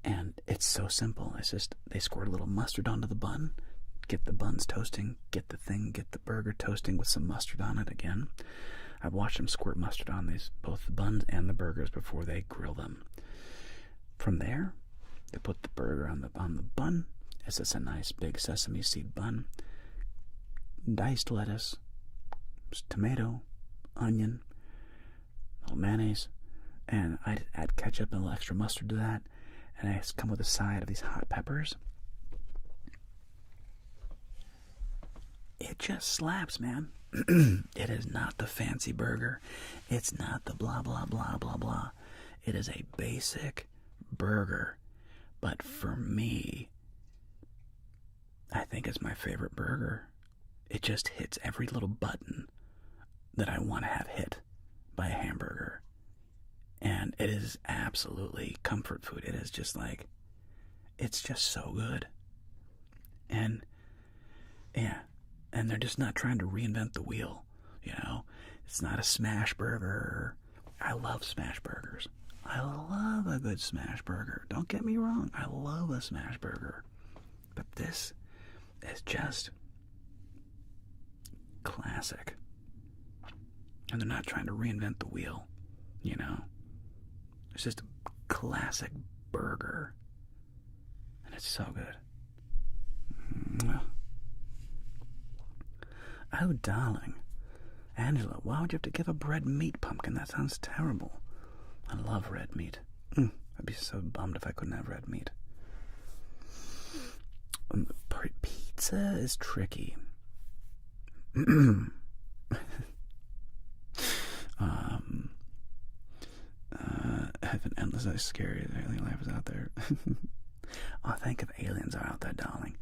And it's so simple. It's just they squirt a little mustard onto the bun, get the buns toasting, get the burger toasting with some mustard on it again. I've watched them squirt mustard on both the buns and the burgers before they grill them. From there, they put the burger on the bun. It's just a nice big sesame seed bun, diced lettuce, tomato, onion, a little mayonnaise, and I'd add ketchup and a little extra mustard to that. And I come with a side of these hot peppers. It just slaps, man. It is not the fancy burger. It's not the blah, blah, blah, blah, blah. It is a basic burger. But for me, I think it's my favorite burger. it just hits every little button that I want to have hit by a hamburger. And it is absolutely comfort food. It is just like, it's just so good. And, yeah, and they're just not trying to reinvent the wheel, you know? It's not a smash burger. I love smash burgers. I love a good smash burger. Don't get me wrong. I love a smash burger. But this is just classic. And they're not trying to reinvent the wheel, you know? It's just a classic burger. And it's so good. Oh, darling. Angela, why would you have to give up red meat, pumpkin? That sounds terrible. I love red meat. I'd be so bummed if I couldn't have red meat. Pizza is tricky. Have an endless, scary alien life is out there. Oh, think if aliens are out there, darling,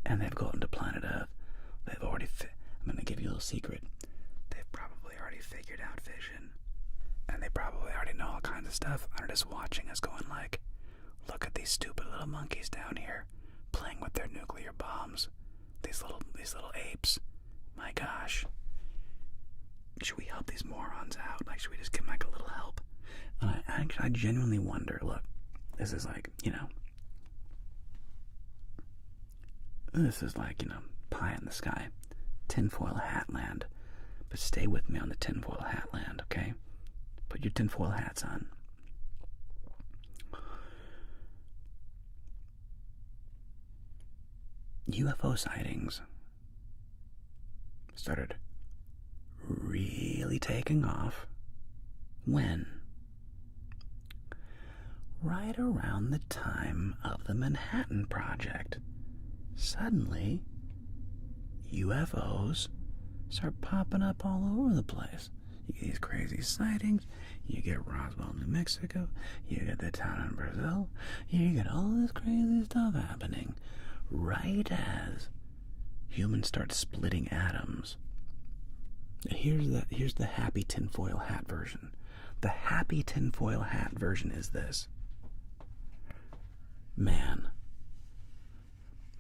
and they've gotten to planet Earth. They've already. I'm going to give you a little secret. They've probably already figured out fission, and they probably already know all kinds of stuff. And are just watching us, going like, "Look at these stupid little monkeys down here, playing with their nuclear bombs. These little apes. My gosh. Should we help these morons out? Like, should we just give them like a little help?" I genuinely wonder. Look, this is like, you know, this is like, you know, pie in the sky, tinfoil hat land. But stay with me on the tinfoil hat land, okay? Put your tinfoil hats on. UFO sightings started really taking off when? Right around the time of the Manhattan Project. Suddenly, UFOs start popping up all over the place. You get these crazy sightings, you get Roswell, New Mexico, you get the town in Brazil, you get all this crazy stuff happening right as humans start splitting atoms. Here's the happy tinfoil hat version. The happy tinfoil hat version is this. Man,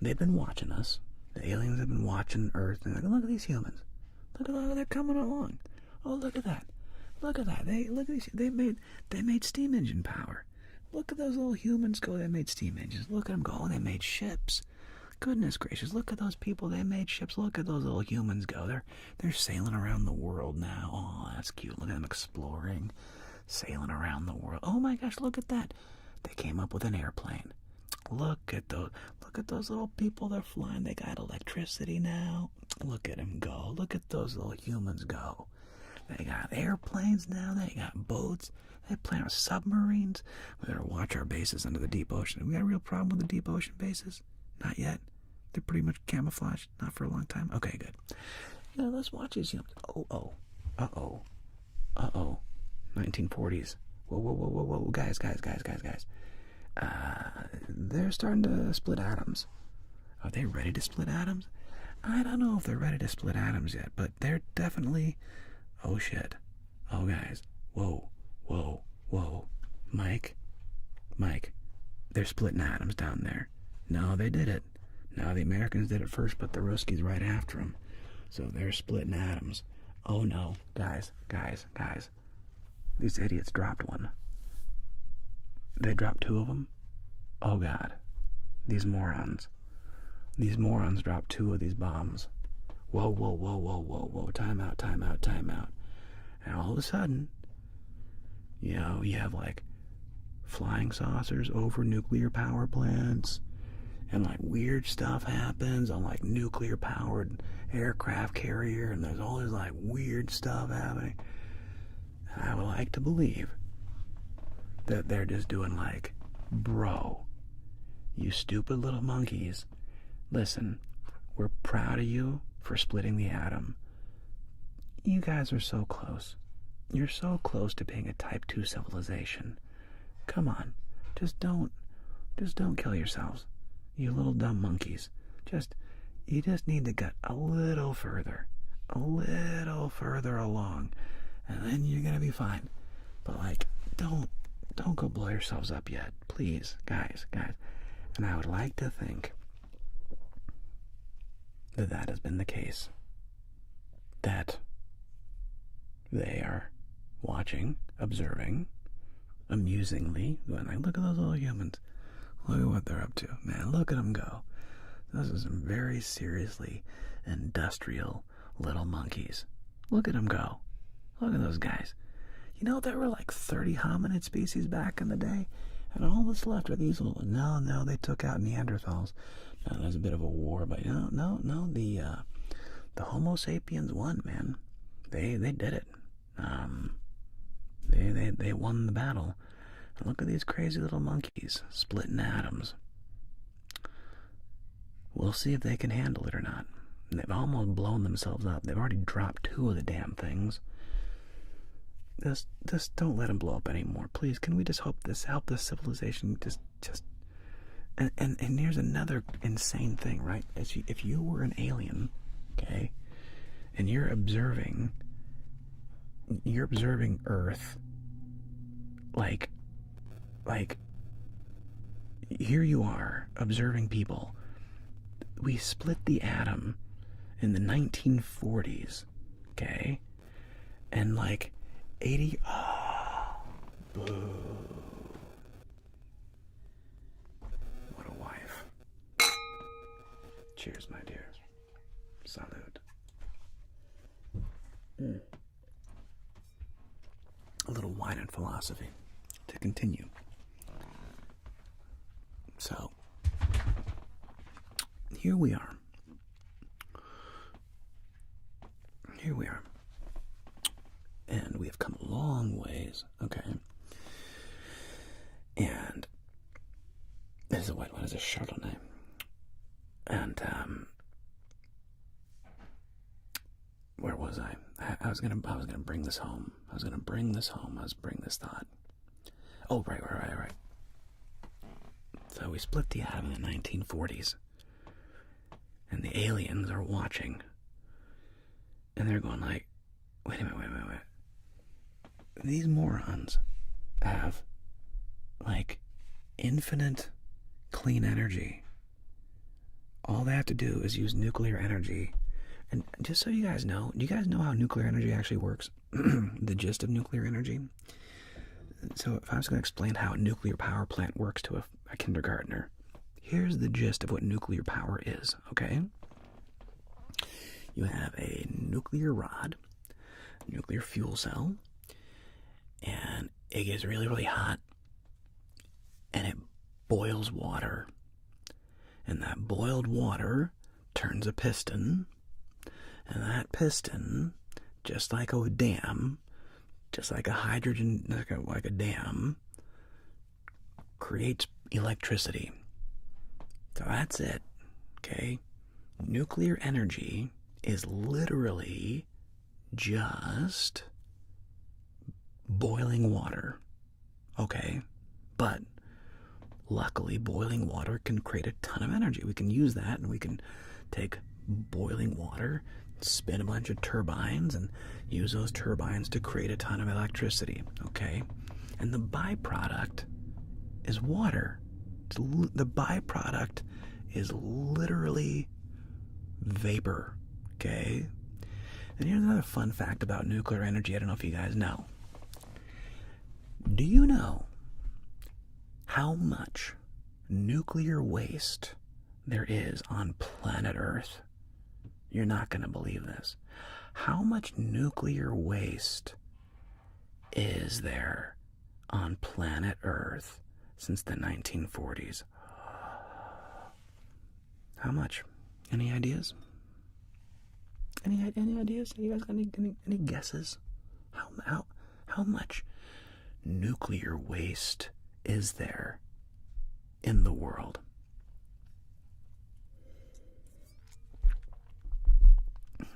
they've been watching us. The aliens have been watching Earth, and they're like, look at these humans. Look at how they're coming along. Oh, look at that. Look at that. They made steam engine power. Look at those little humans go. They made steam engines. Look at them go. They made ships. Goodness gracious. Look at those people. They made ships. Look at those little humans go. They're sailing around the world now. Oh, that's cute. Look at them exploring, sailing around the world. Oh my gosh, look at that. They came up with an airplane. Look at those little people. They're flying. They got electricity now. Look at them go. Look at those little humans go. They got airplanes now. They got boats. They play with submarines. We better watch our bases under the deep ocean. We got a real problem with the deep ocean bases? Not yet. They're pretty much camouflaged. Not for a long time. Okay, good. You know, let's watch these humans. Uh-oh. 1940s. Whoa. Guys. They're starting to split atoms. Are they ready to split atoms? I don't know if they're ready to split atoms yet, but they're definitely... Oh, shit. Oh, guys. Whoa. Mike. They're splitting atoms down there. No, they did it. No, the Americans did it first, but the Ruskies right after them. So they're splitting atoms. Oh, no. Guys. These idiots dropped one. They dropped two of them? Oh, God. These morons. These morons dropped two of these bombs. Whoa. Time out. And all of a sudden, you know, you have, like, flying saucers over nuclear power plants, and, like, weird stuff happens on, like, nuclear-powered aircraft carrier, and there's all this, like, weird stuff happening. And I would like to believe that they're just doing, like, bro, you stupid little monkeys, listen, we're proud of you for splitting the atom. You guys are so close. You're so close to being a Type 2 civilization. Come on, just don't kill yourselves. You little dumb monkeys. Just You just need to get a little further along, and then you're gonna be fine. But like, don't go blow yourselves up yet, please, guys. And I would like to think that has been the case. That they are watching, observing, amusingly, going like, look at those little humans. Look at what they're up to. Man, look at them go. Those are some very seriously industrial little monkeys. Look at them go. Look at those guys. You know, there were like 30 hominid species back in the day, and all that's left are these little... No, they took out Neanderthals. No, there's a bit of a war, but no, the Homo sapiens won, man. They did it. They won the battle. And look at these crazy little monkeys splitting atoms. We'll see if they can handle it or not. They've almost blown themselves up. They've already dropped 2 of the damn things. Just don't let them blow up anymore, please. Can we just help this civilization just and here's another insane thing, right? If you were an alien, okay, and you're observing Earth, like here you are observing people. We split the atom in the 1940s, okay, and like 80. Boo. What a wife. Cheers, my dears. Salud. A little wine and philosophy to continue. So, here we are. And we have come a long ways, okay? And this is a white one, it's a Chardonnay. And, where was I? I was gonna bring this home. I was bring this thought. Oh, right. So we split the atom in the 1940s. And the aliens are watching. And they're going like, wait a minute. These morons have, like, infinite clean energy. All they have to do is use nuclear energy. And just so you guys know, do you guys know how nuclear energy actually works? The gist of nuclear energy? So if I was going to explain how a nuclear power plant works to a kindergartner, here's the gist of what nuclear power is, okay? You have a nuclear rod, nuclear fuel cell, and it gets really, really hot, and it boils water. And that boiled water turns a piston, and that piston, just like a dam, just like a hydrogen, like a dam, creates electricity. So that's it, okay? Nuclear energy is literally just boiling water, okay? But luckily, boiling water can create a ton of energy. We can use that, and we can take boiling water, spin a bunch of turbines, and use those turbines to create a ton of electricity, okay? And the byproduct is water. The byproduct is literally vapor, okay? And here's another fun fact about nuclear energy. I don't know if you guys know. Do you know how much nuclear waste there is on planet Earth? You're not going to believe this. How much nuclear waste is there on planet Earth since the 1940s? How much? Any ideas? Any ideas? You guys got any guesses? How much nuclear waste is there in the world?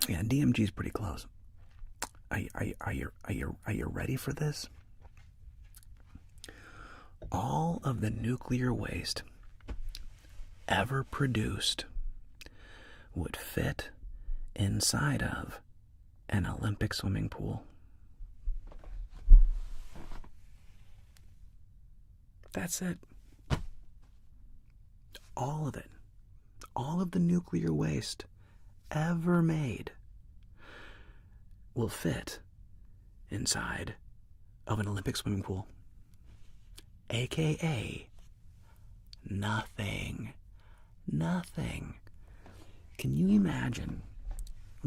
Yeah, DMG is pretty close. Are you ready for this? All of the nuclear waste ever produced would fit inside of an Olympic swimming pool. That's it. All of it. All of the nuclear waste ever made will fit inside of an Olympic swimming pool. AKA nothing. Nothing. Can you imagine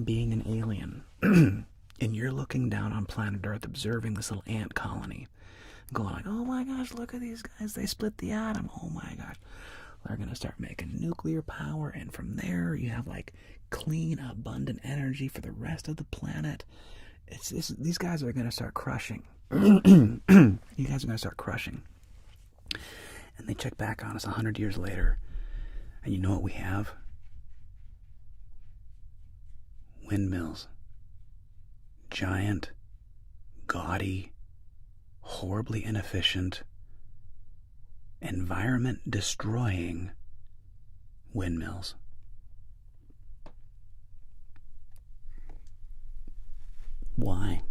being an alien and you're looking down on planet Earth observing this little ant colony going like, oh my gosh, look at these guys, they split the atom, oh my gosh, they're gonna start making nuclear power, and from there you have like clean, abundant energy for the rest of the planet. These guys are gonna start crushing. You guys are gonna start crushing. And they check back on us 100 years later, and you know what we have? Windmills. Giant, gaudy, horribly inefficient, environment-destroying windmills. Why?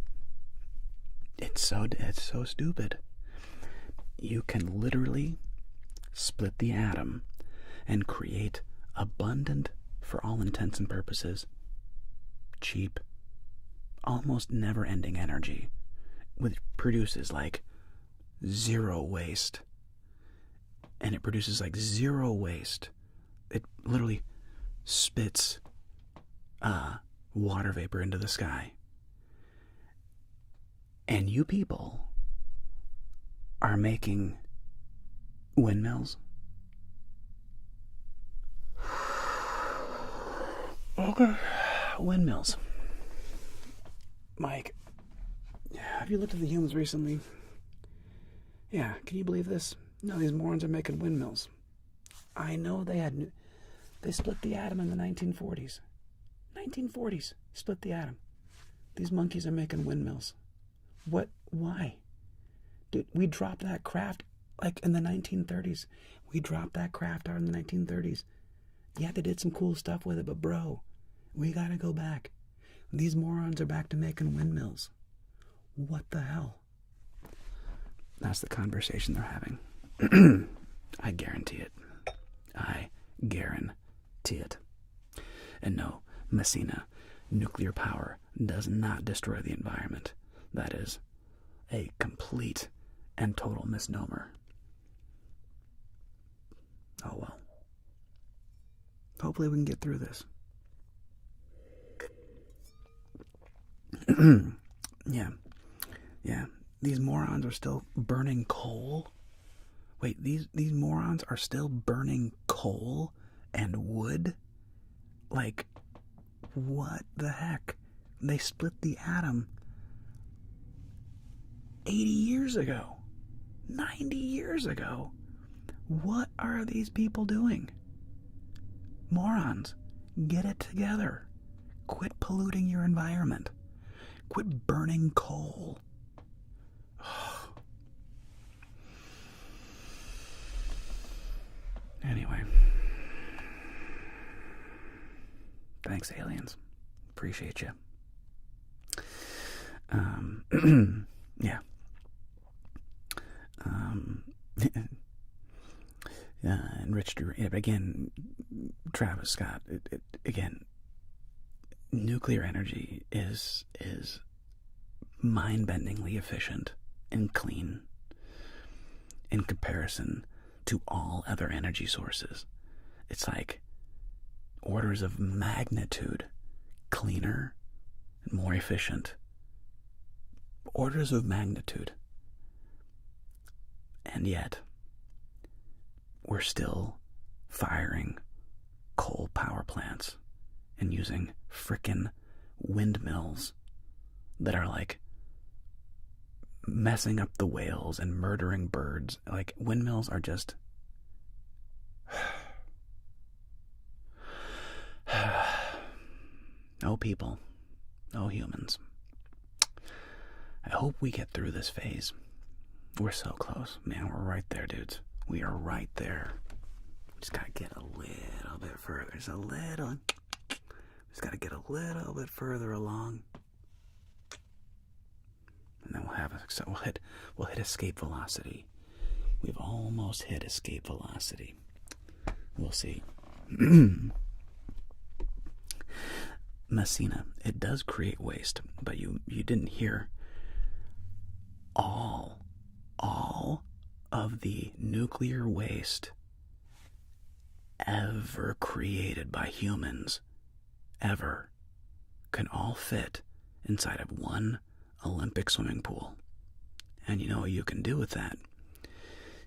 It's so stupid. You can literally split the atom and create abundant, for all intents and purposes, cheap, almost never-ending energy, which produces like zero waste. And it produces like zero waste. It literally spits water vapor into the sky. And you people are making windmills. Okay. Windmills. Mike, have you looked at the humans recently? Yeah, can you believe this? No, these morons are making windmills. I know they split the atom in the 1940s. 1940s, split the atom. These monkeys are making windmills. What? Why? Dude, we dropped that craft like in the 1930s. We dropped that craft out in the 1930s. Yeah, they did some cool stuff with it, but bro, we gotta go back. These morons are back to making windmills. What the hell? That's the conversation they're having. I guarantee it. I guarantee it. And no, Messina, nuclear power does not destroy the environment. That is a complete and total misnomer. Oh well. Hopefully we can get through this. Yeah. These morons are still burning coal. Wait, these morons are still burning coal and wood? Like, what the heck? They split the atom 80 years ago. 90 years ago. What are these people doing? Morons, get it together. Quit polluting your environment. Quit burning coal. Anyway. Thanks, aliens. Appreciate you. Yeah. And Rich, but again, Travis Scott, again, nuclear energy is mind-bendingly efficient and clean in comparison to all other energy sources. It's like orders of magnitude cleaner and more efficient. Orders of magnitude. And yet, we're still firing coal power plants and using frickin' windmills that are like messing up the whales and murdering birds. Like, windmills are just oh people, oh humans. I hope we get through this phase. We're so close. Man, we're right there, dudes. We are right there. Just gotta get a little bit further. Just a little. Just got to get a little bit further along. And then we'll hit escape velocity. We've almost hit escape velocity. We'll see. Messina, it does create waste, but you didn't hear all of the nuclear waste ever created by humans, ever, can all fit inside of one Olympic swimming pool. And you know what you can do with that?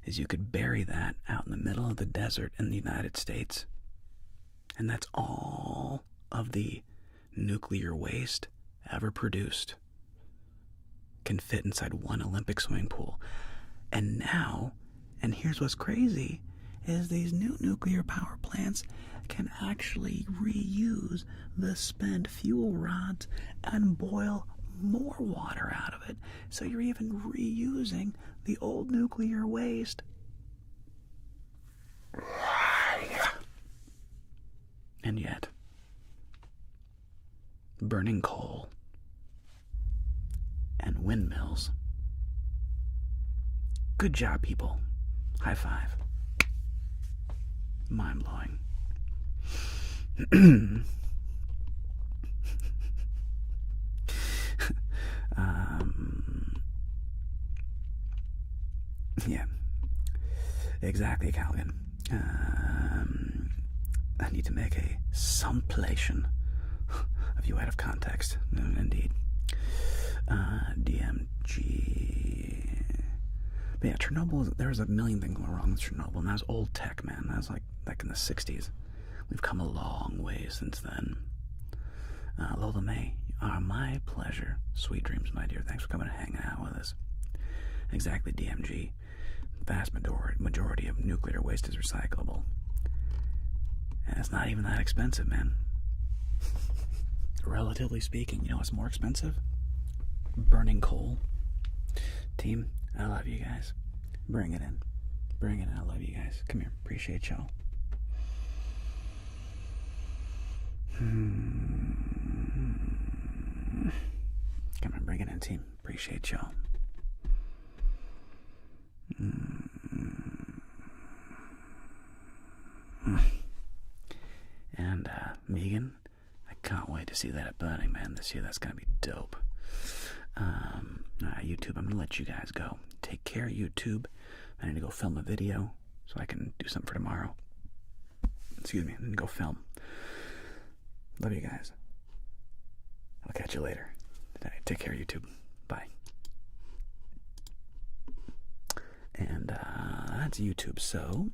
Is you could bury that out in the middle of the desert in the United States. And that's all of the nuclear waste ever produced can fit inside one Olympic swimming pool. And now, and here's what's crazy, is these new nuclear power plants can actually reuse the spent fuel rods and boil more water out of it. So you're even reusing the old nuclear waste. And yet, burning coal and windmills. Good job, people. High five. Mind-blowing. Yeah, exactly, Calvin. I need to make a sumpation of you out of context. Indeed. DMG. But yeah, Chernobyl, there was a million things going wrong with Chernobyl, and that was old tech, man. That was like in the 60s. We've come a long way since then. Lola May, my pleasure. Sweet dreams, my dear. Thanks for coming and hanging out with us. Exactly, DMG. Vast majority of nuclear waste is recyclable. And it's not even that expensive, man. Relatively speaking, you know what's more expensive? Burning coal. Team, I love you guys. Bring it in. Bring it in. I love you guys. Come here. Appreciate y'all. Come on, bring it in, team. Appreciate y'all. And Megan, I can't wait to see that at Burning Man this year. That's gonna be dope. YouTube, I'm gonna let you guys go. Take care, YouTube. I need to go film a video so I can do something for tomorrow. Excuse me, I need to go film. Love you guys. I'll catch you later. Take care, YouTube. Bye. And that's YouTube. So,